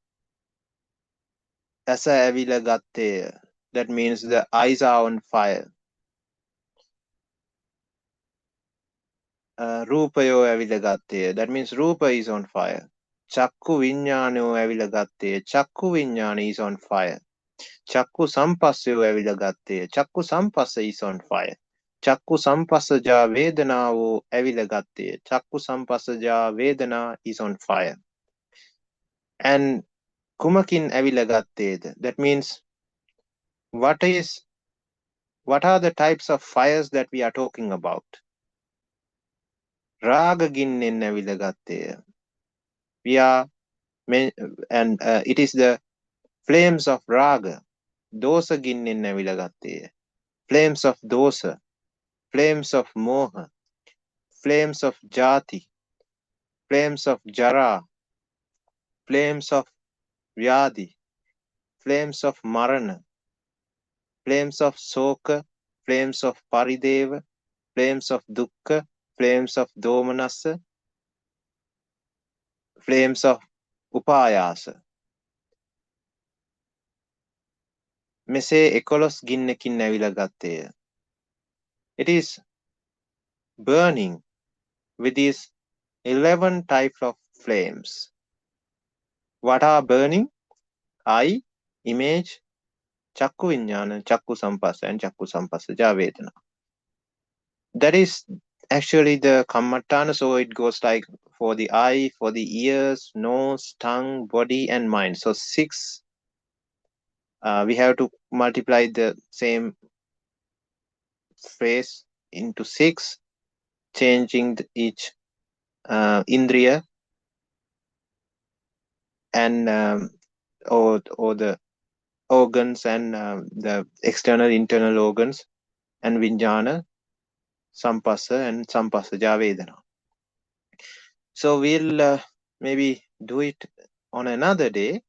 Asa Avila Gatte. That means the eyes are on fire. Rupayo Avila Gatte. That means Rupa is on fire. Chakku Vinyano Avila Gatte. Chakku Vinyana is on fire. Chakku Sampasyo Avila Gatte. Chakku Sampasa is on fire. Chakku Sampasaja Vedana Avila Gatte. Chakku Sampasaja Vedana is on fire. And Kumakin Avila Gatte. That means what are the types of fires that we are talking about? Raga Ginnin Avila Gatte. We are and it is the flames of raga, dosa ginnin navilagatte, flames of dosa, flames of moha, flames of jati, flames of jara, flames of vyadi, flames of marana, flames of soka, flames of parideva, flames of dukkha, flames of domanassa, flames of upayasa. මෙසේ 11 ගින්නකින් ඇවිලා ගත්තේය. It is burning with these 11 types of flames. What are burning? Eye, image, chakku vinyana, chakku sampasa, and chakku sampasaja vedana. That is actually the kammatthana. So it goes like for the eye, for the ears, nose, tongue, body, and mind. So 6. We have to multiply the same phrase into 6, changing each indriya and or the organs and the external internal organs and vijnana, sampasa and sampasaja vedana. So we'll maybe do it on another day,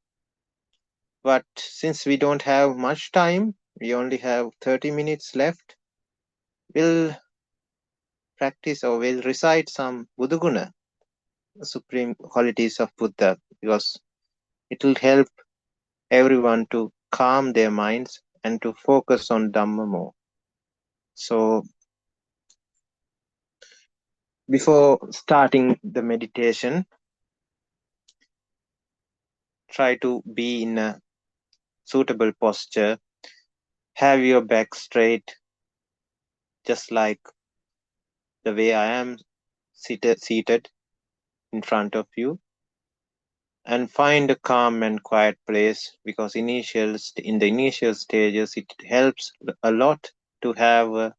but since we don't have much time, we only have 30 minutes left, we'll practice or we'll recite some Budu Guna, supreme qualities of Buddha, because it will help everyone to calm their minds and to focus on Dhamma more. So before starting the meditation, try to be in a suitable posture. Have your back straight, just like the way I am seated in front of you. And find a calm and quiet place, because in the initial stages, it helps a lot to have a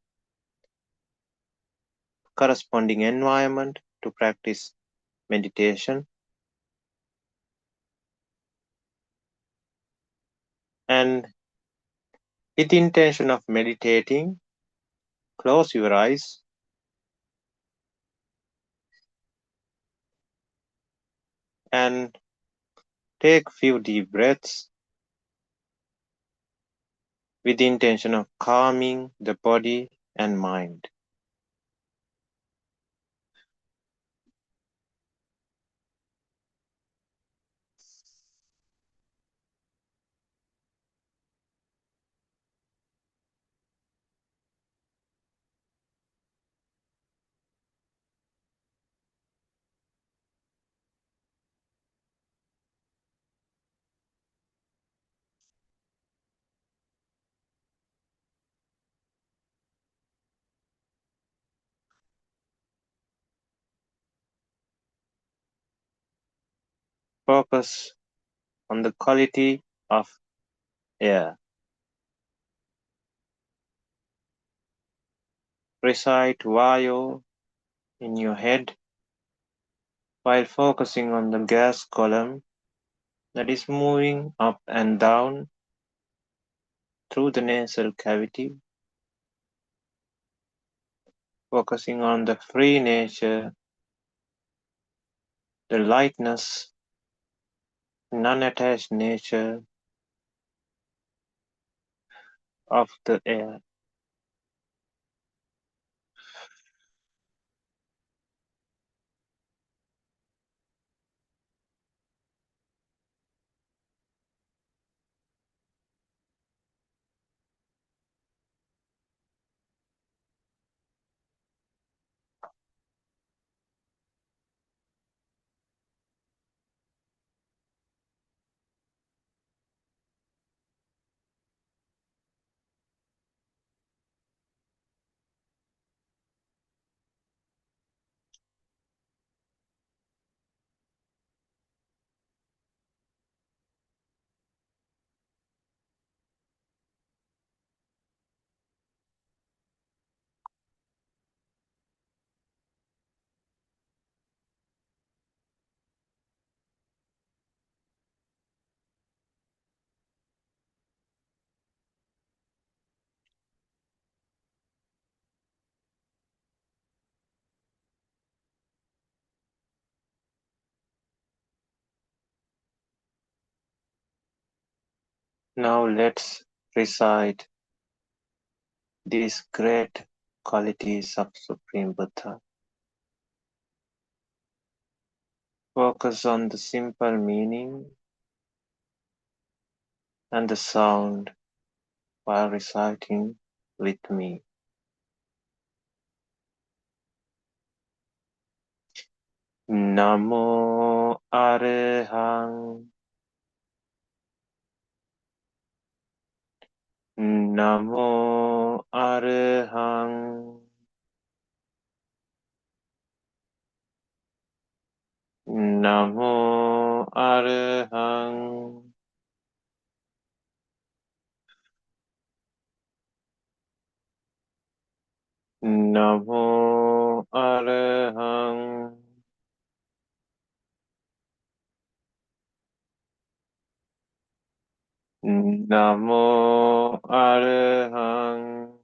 corresponding environment to practice meditation. And with the intention of meditating, close your eyes and take few deep breaths with the intention of calming the body and mind. Focus on the quality of air. Recite Vayo in your head while focusing on the gas column that is moving up and down through the nasal cavity, focusing on the free nature, the lightness, non-attached nature of the air. Now let's recite these great qualities of Supreme Buddha. Focus on the simple meaning and the sound while reciting with me. Namo Arahang. Namo Arahang. Namo Arahang. Namo Arahang. Namo Arahang.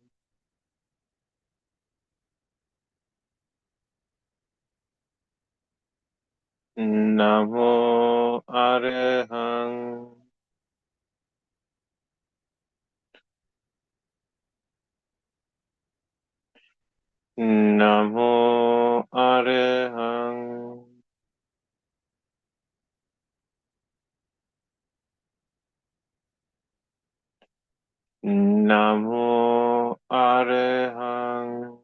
Namo Arahang. Namo Arahang. Namo Arahang. Namo Arahang.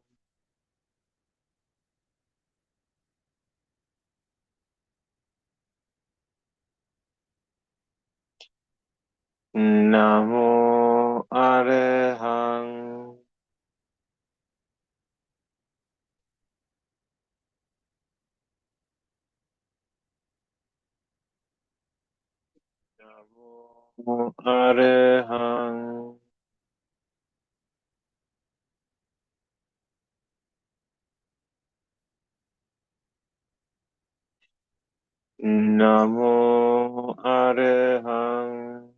Namo Arahang. Namo Arahang. Namo Arahang.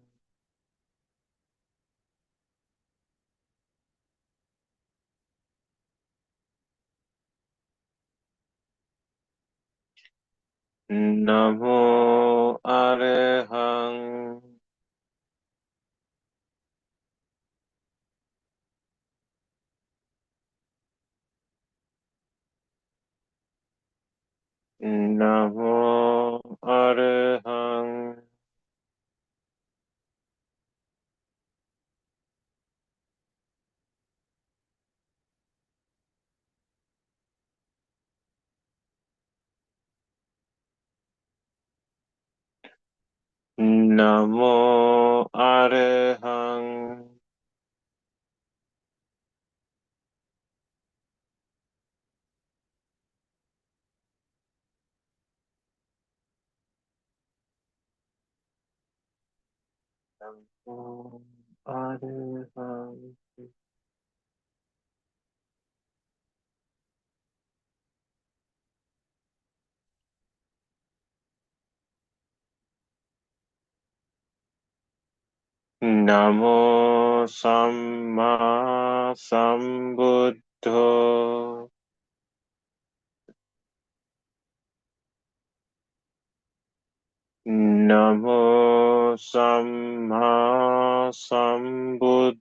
Namo Arahang. Namo Arahang. Namo Arahang. Namo Samma Sambuddho. Namo Samma Sambuddho.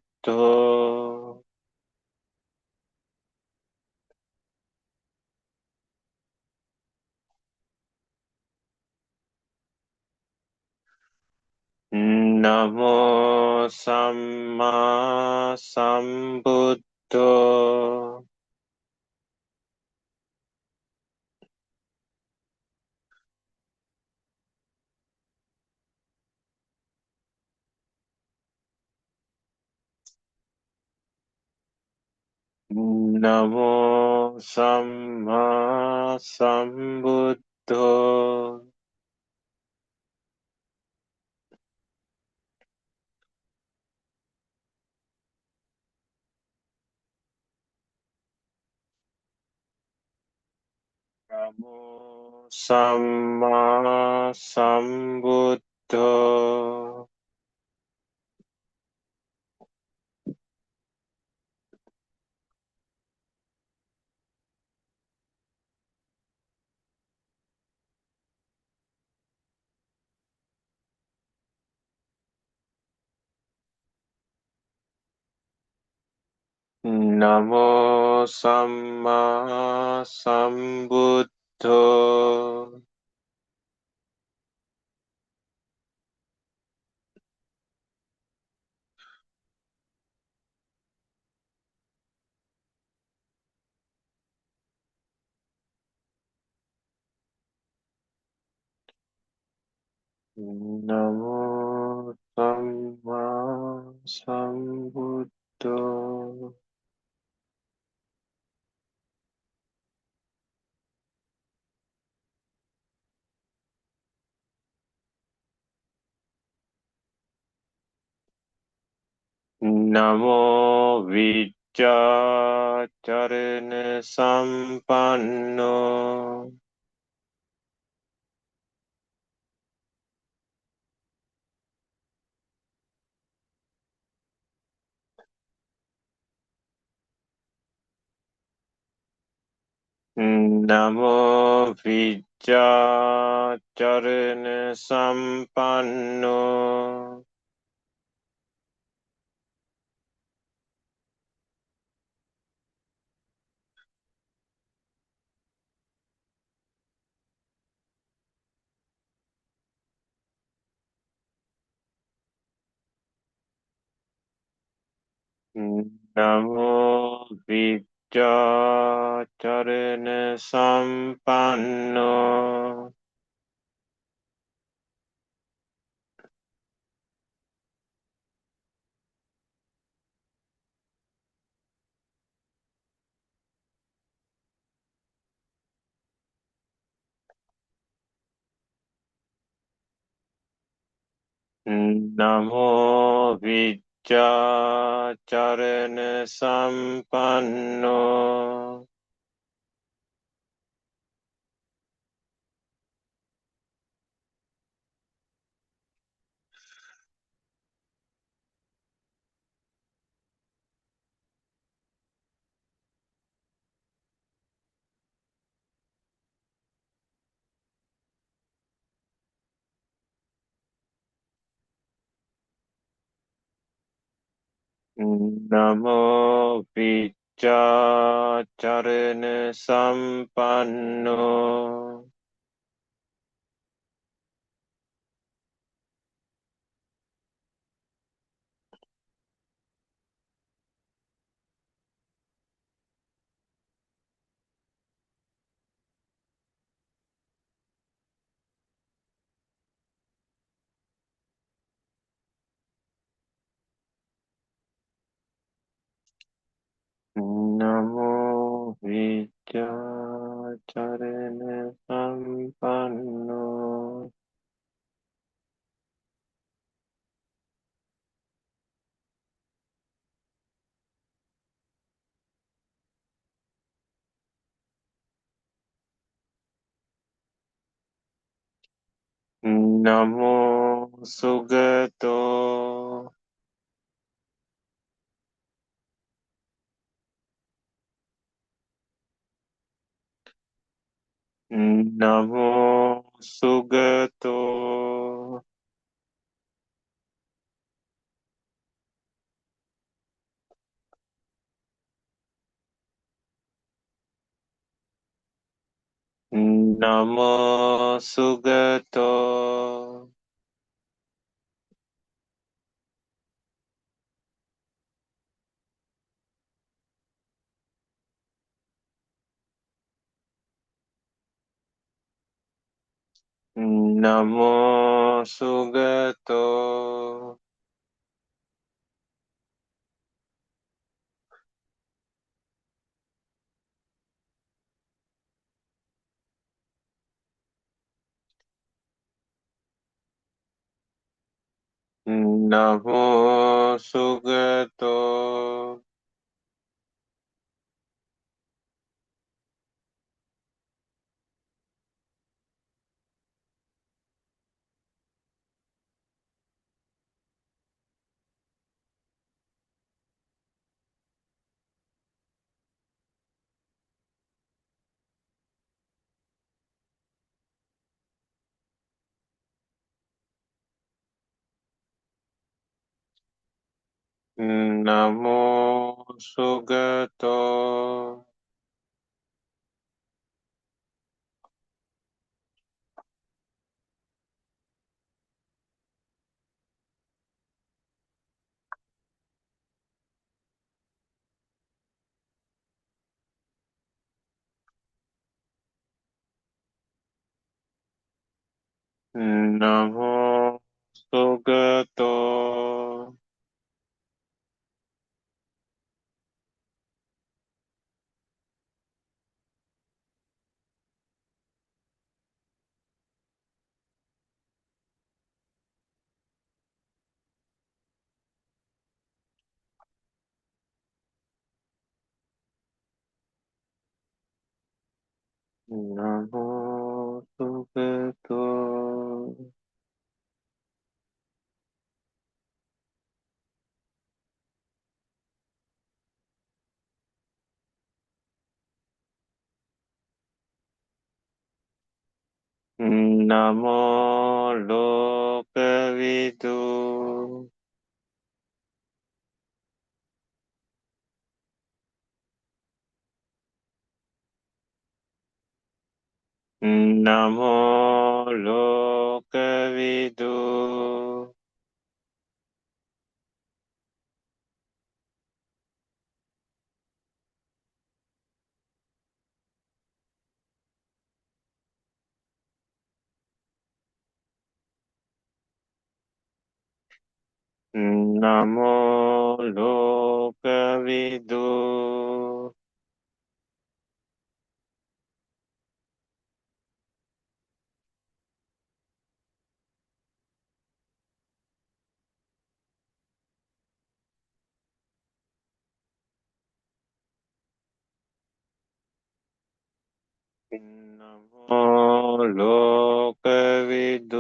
Namo Samma Sambuddho. Namo Samma Sambuddho. Namo Samma Sambuddho. Namo Samma Sambuddho. Namo Samma Sambuddho. Namo Viccacarana Sampanno. Namo Viccacarana Sampanno. Namo Viccacarana Sampanno. Namo Viccacarana Sampanno. Namo Viccacarana Sampanno. Namo Viccacarana Sampanno. Namo Sugato. Namo Sugato. Namo Sugato. Namo Sugato. Namo Sugato. Namo Sugato. Namo Sugato. Namo Sugato. Namo Lokavidu. Namo Lokavidu. Namo Lokavidu. Namo Lokavidu.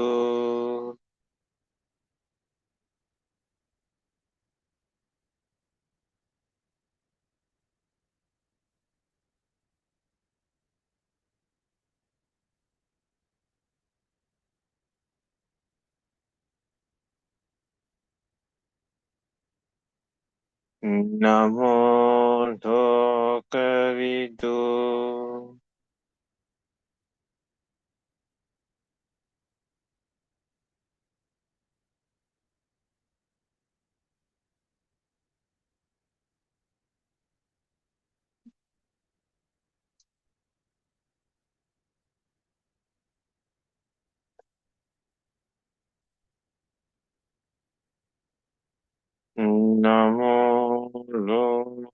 Namo Lokavidu. Namo Lokavidu.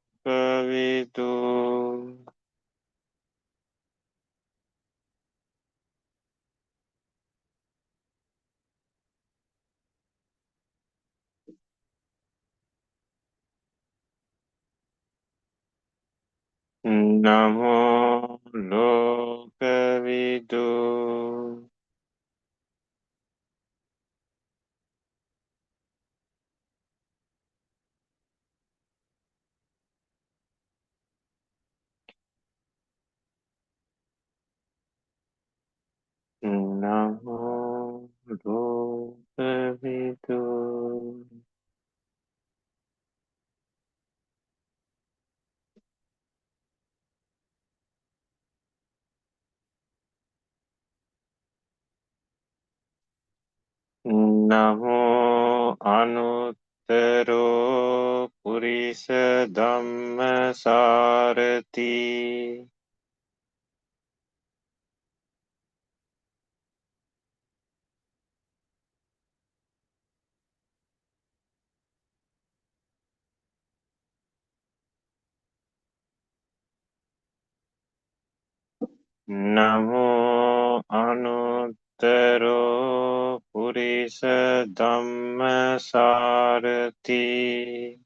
Namo Lokavidu. Namo Buddha Namo Anuttaro Purisa Dhammasarati Namo Anuttaro Purisa Dhammasarati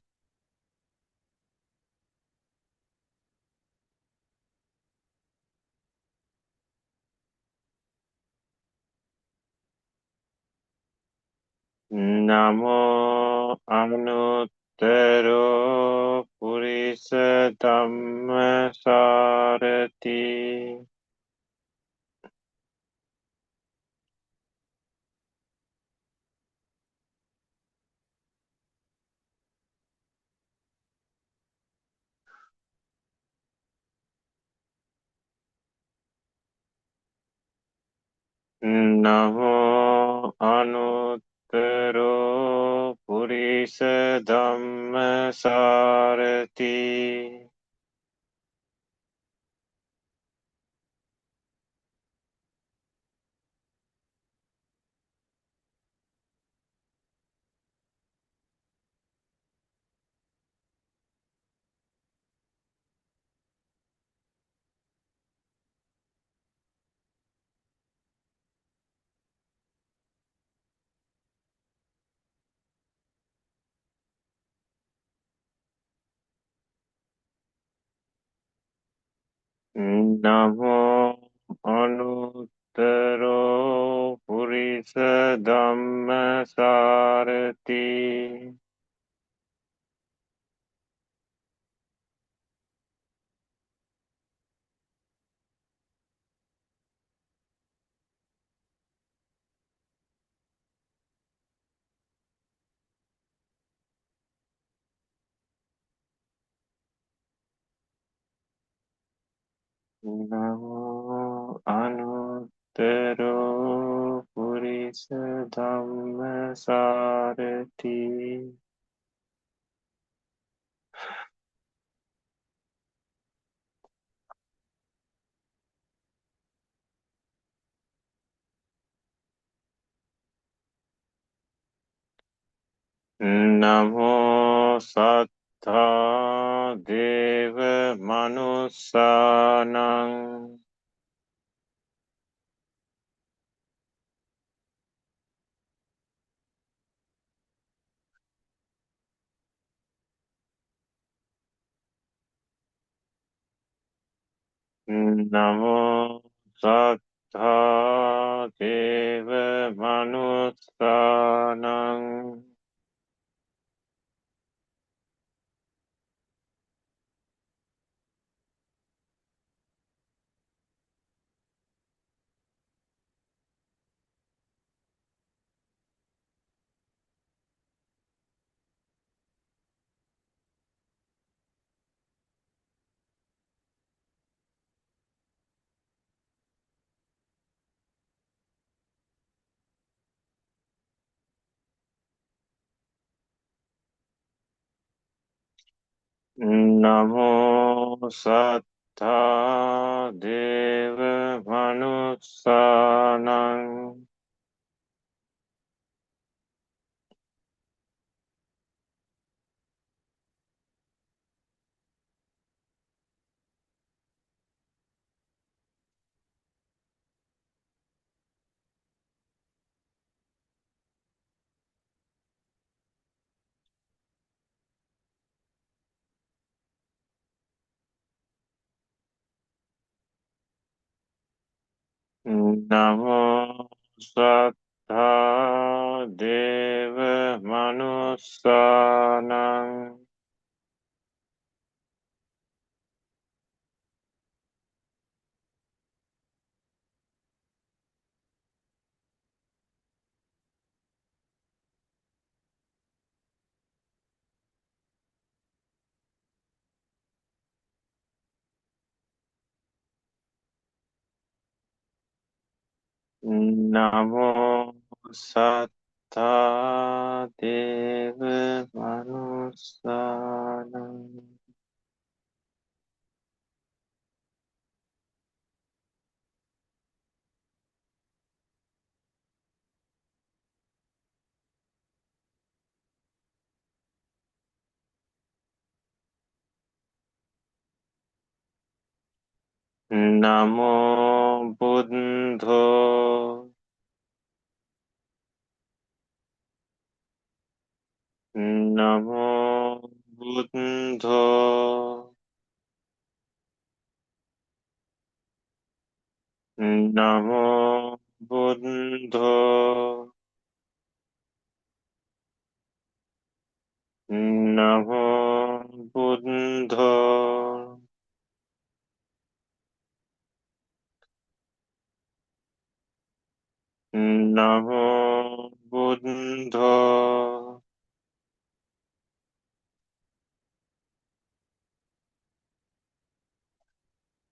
Namo Anuttaro Purisa Dhammasarati Namo Anuttaro Purisa Dhammasarati Namo Anuttaro Purisa Dhammasarati Namo Anuttaro Purisa Dhammasarati Namo Sattha Deva Manussanang Namo Sattha Deva Manussanang Namo Sattha Deva Manussanang Namo Sattha Deva Manussanang Namo Satta Deva Manusana. Namo Buddho. Namo Buddho. Namo Buddho. Namo Buddho. Namo Buddho.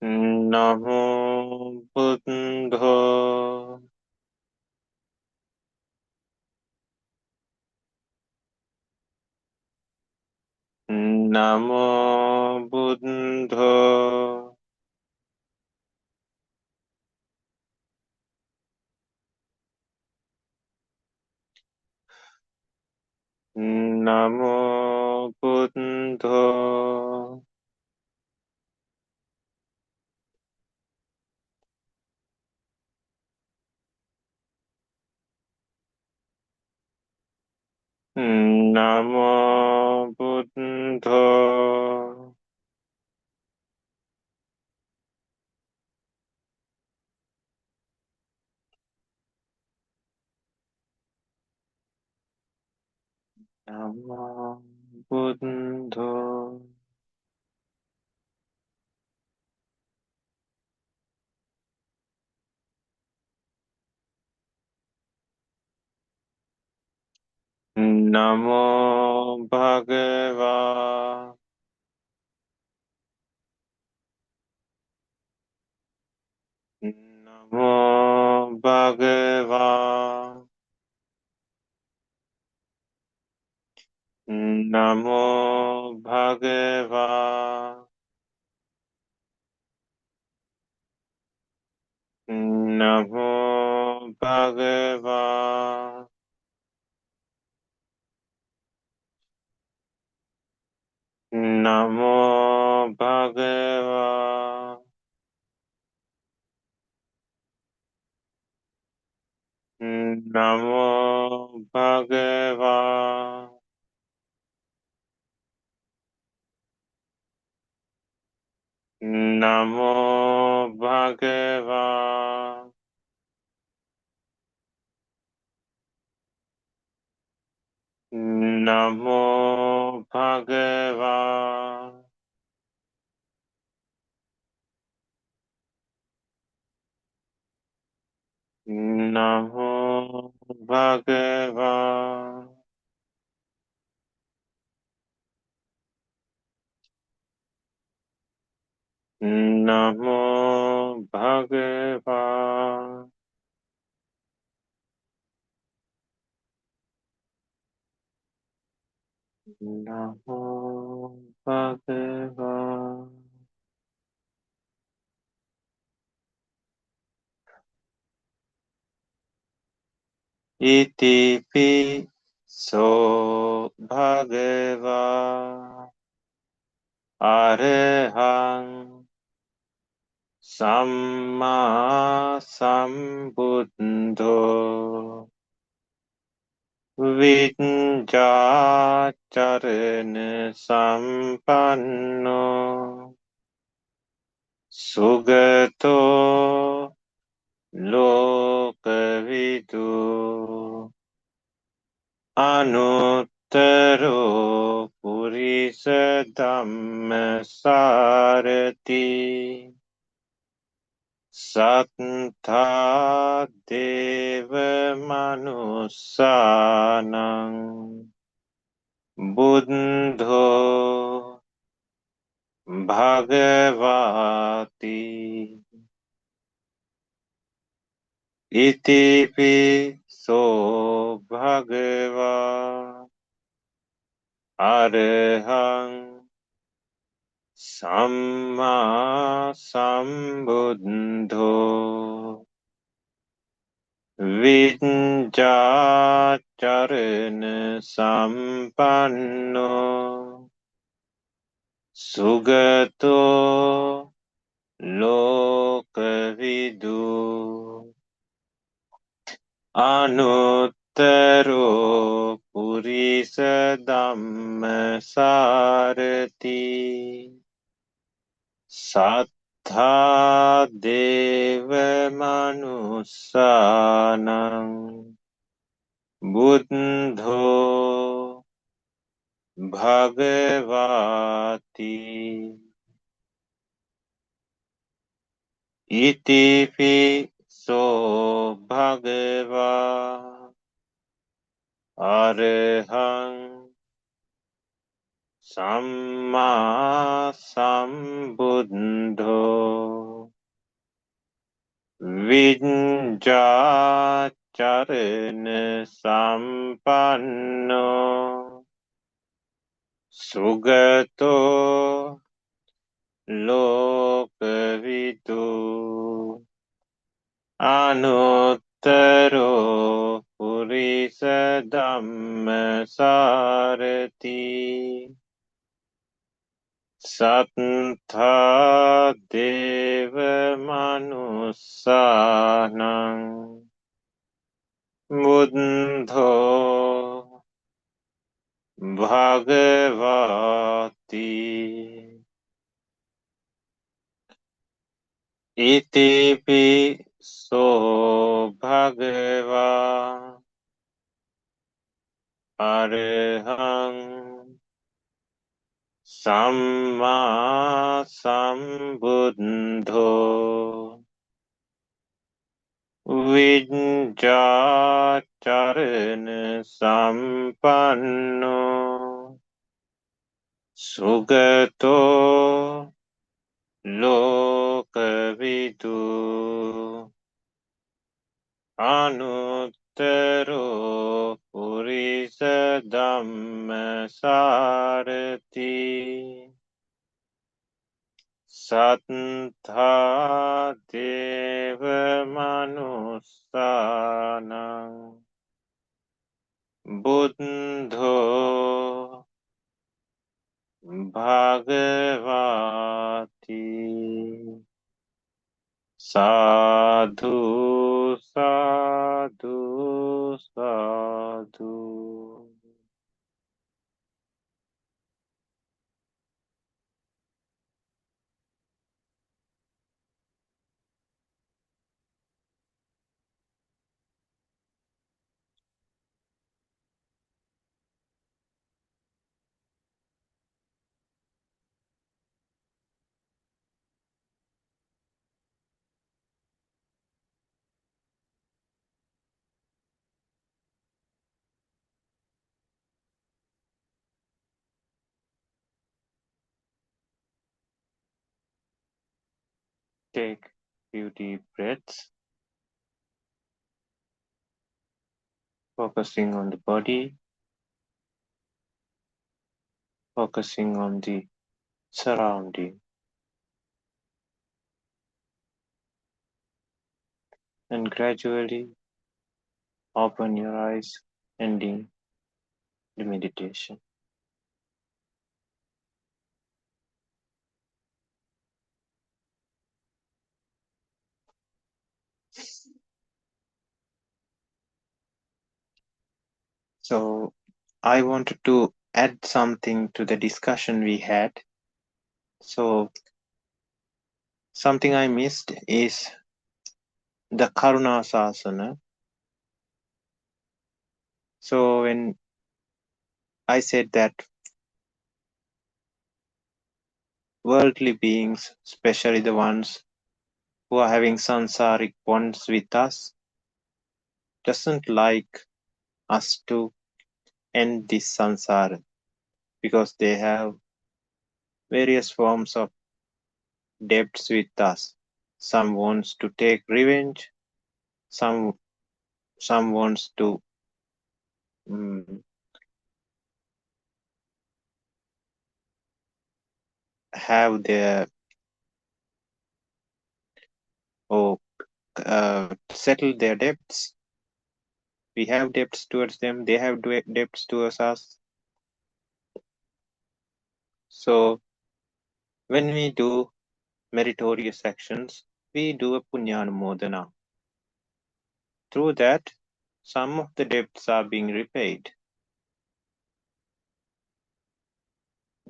Namo Buddho. Namo Buddho. Namo Buddho. Namo Buddho. Namo Buddho. Namo Bhagava. Namo Bhagava. Namo Bhagava. Namo Bhagava. Namo Bhagava. Namo Bhagava. Namo Bhagava. Namo Bhagava. Namo Bhagava. Namo Bhagava. Namo Bhagava. Iti piso Bhagava Arahang Samma Sambuddho Vidyacarana Sampanno Sugato Lokavidu Anuttaro Purisa Dhammasarati Sattva Deva Manusanang Buddho Bhagavati Itipiso bhagava arahang samma sambuddho Vidyacharana sampanno sugato lokavidu anuttaro purisa dhammasarati sattha deva manussanam buddho bhagavati itipi so bhagava arahang samma sambuddho vidyacharana sampanno sugato lokavidu anuttaro purisa dhammasarati sattha deva manussanam buddho bhagavati itipi so bhagava arahang samma sambuddho vidyacharana sampanno sugato lokavidu anuttaro purisa dhammasarati sattha deva manussanam buddho bhagavati sadhu sadhu sadhu. Take few deep breaths, focusing on the body, focusing on the surrounding, and gradually open your eyes, ending the meditation. So I wanted to add something to the discussion we had. So something I missed is the Karuna Sasana. So when I said that worldly beings, especially the ones who are having sansaric bonds with us, doesn't like us to end this sansara because they have various forms of debts with us. Some wants to take revenge, Some wants to have their settle their debts. We have debts towards them, they have debts towards us. So when we do meritorious actions, we do a punyanumodana. Through that, some of the debts are being repaid.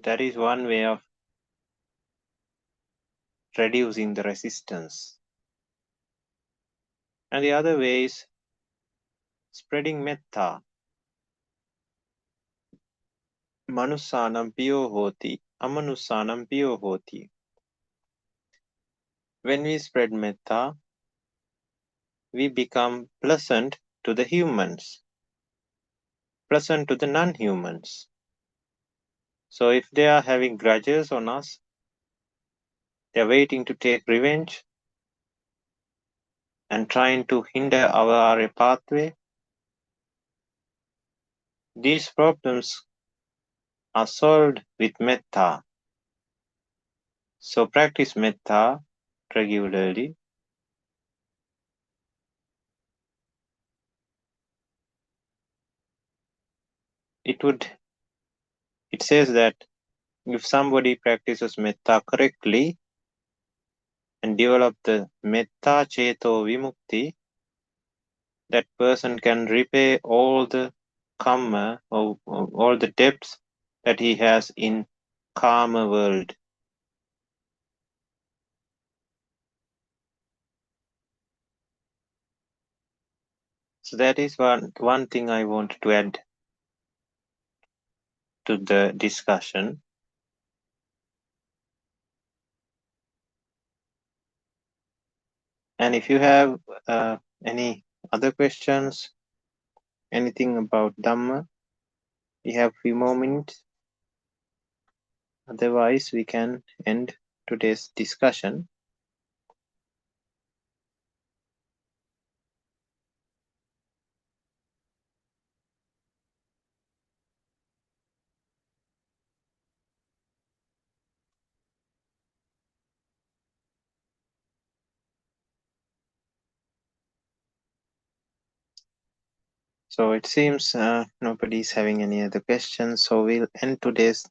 That is one way of reducing the resistance. And the other way is spreading metta. Manusanam piyo hoti, amanusanam piyo hoti. When we spread metta, we become pleasant to the humans, pleasant to the non-humans. So if they are having grudges on us, they are waiting to take revenge and trying to hinder our pathway, these problems are solved with metta. So practice metta regularly. It says that if somebody practices metta correctly and develop the metta ceto vimukti, that person can repay all the karma or all the debts that he has in karma world. So that is one thing I wanted to add to the discussion. And if you have any other questions, anything about Dhamma, we have a few more minutes. Otherwise, we can end today's discussion. So it seems nobody is having any other questions. So we'll end today's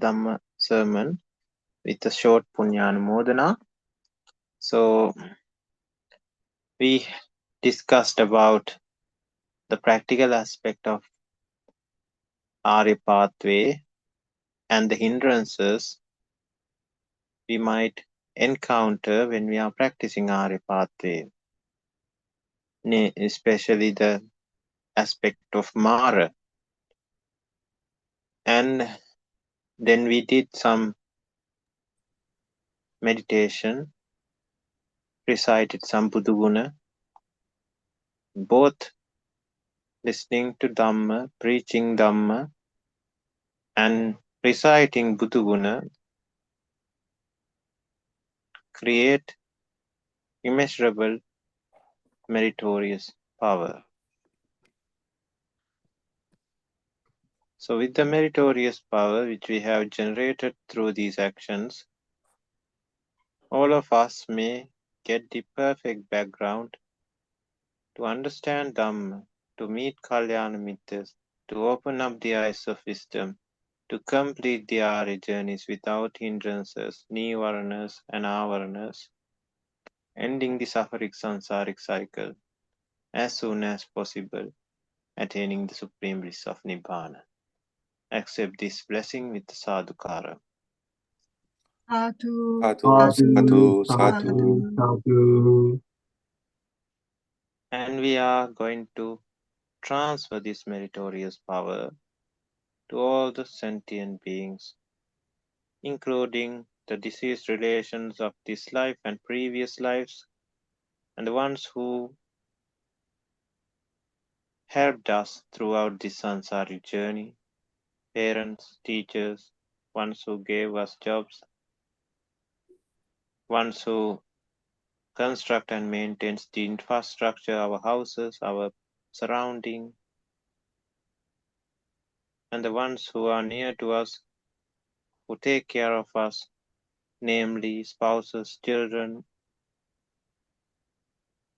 Dhamma sermon with a short punyanumodana. So we discussed about the practical aspect of Arya pathway and the hindrances we might encounter when we are practicing Arya pathway, especially the aspect of Mara. And then we did some meditation, recited some Budu Guna, both listening to Dhamma, preaching Dhamma, and reciting Budu Guna create immeasurable meritorious power. So with the meritorious power which we have generated through these actions, all of us may get the perfect background to understand Dhamma, to meet Kalyana Mittas, to open up the eyes of wisdom, to complete the Arya journeys without hindrances, nivaranas and avaranas, ending the suffering samsaric cycle as soon as possible, attaining the supreme bliss of Nibbana. Accept this blessing with sadhukara. Sadhu, Sadhu, sadhu, sadhu, sadhu. sadhu. And we are going to transfer this meritorious power to all the sentient beings, including the deceased relations of this life and previous lives, and the ones who helped us throughout this samsaric journey, parents, teachers, ones who gave us jobs, ones who construct and maintains the infrastructure, our houses, our surrounding, and the ones who are near to us, who take care of us, namely spouses, children,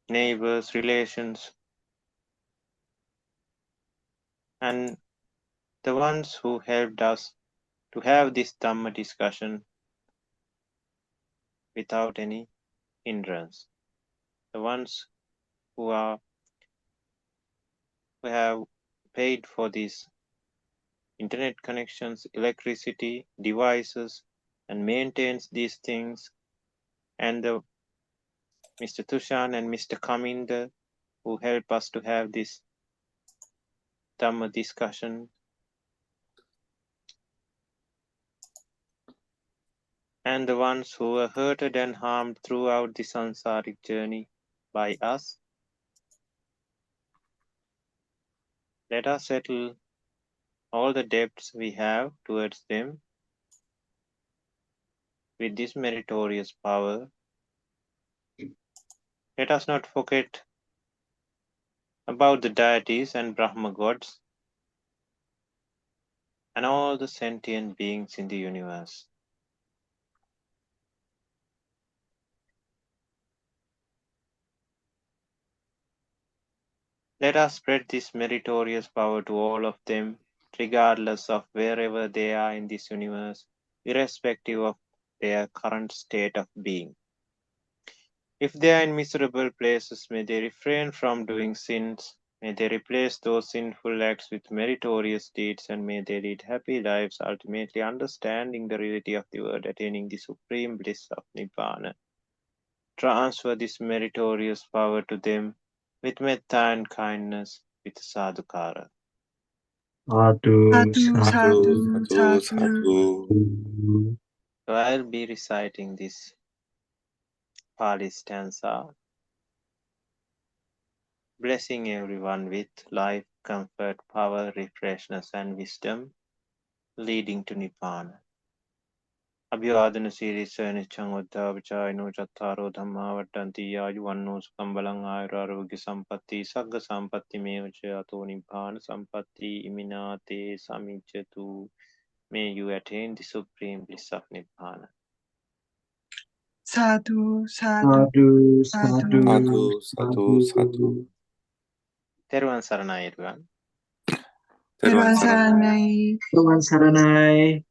neighbors, relations, and the ones who helped us to have this Dhamma discussion without any hindrance. The ones who have paid for these internet connections, electricity, devices, and maintains these things, and the Mr. Tushan and Mr. Kaminda who help us to have this Dhamma discussion, and the ones who were hurted and harmed throughout the sansaric journey by us. Let us settle all the debts we have towards them with this meritorious power. Let us not forget about the deities and Brahma gods and all the sentient beings in the universe. Let us spread this meritorious power to all of them, regardless of wherever they are in this universe, irrespective of their current state of being. If they are in miserable places, may they refrain from doing sins, may they replace those sinful acts with meritorious deeds, and may they lead happy lives, ultimately understanding the reality of the world, attaining the supreme bliss of Nibbana. Transfer this meritorious power to them with metta and kindness, with sadhukara. Sadhu, Sadhu, sadhu, sadhu, sadhu. sadhu. So I'll be reciting this Pali stanza, blessing everyone with life, comfort, power, refreshness, and wisdom, leading to Nibbana. Abhivadana Sirisa Nichang Uddhavacayano Chattaro Dhamma Vadanti Ayuvanno Sukambalang Ayurarogya Sampatti Sagga Sampatti Mevacha Ato Nibbana Sampatti Iminate Samicchatu. May you attain the supreme bliss of Nibbana. Sadhu, sadhu, Sadhu, sadhu. sadhu, Sadhu, sadhu. Theruvan Saranai everyone. Teruvan saranai. Teruvan saranai.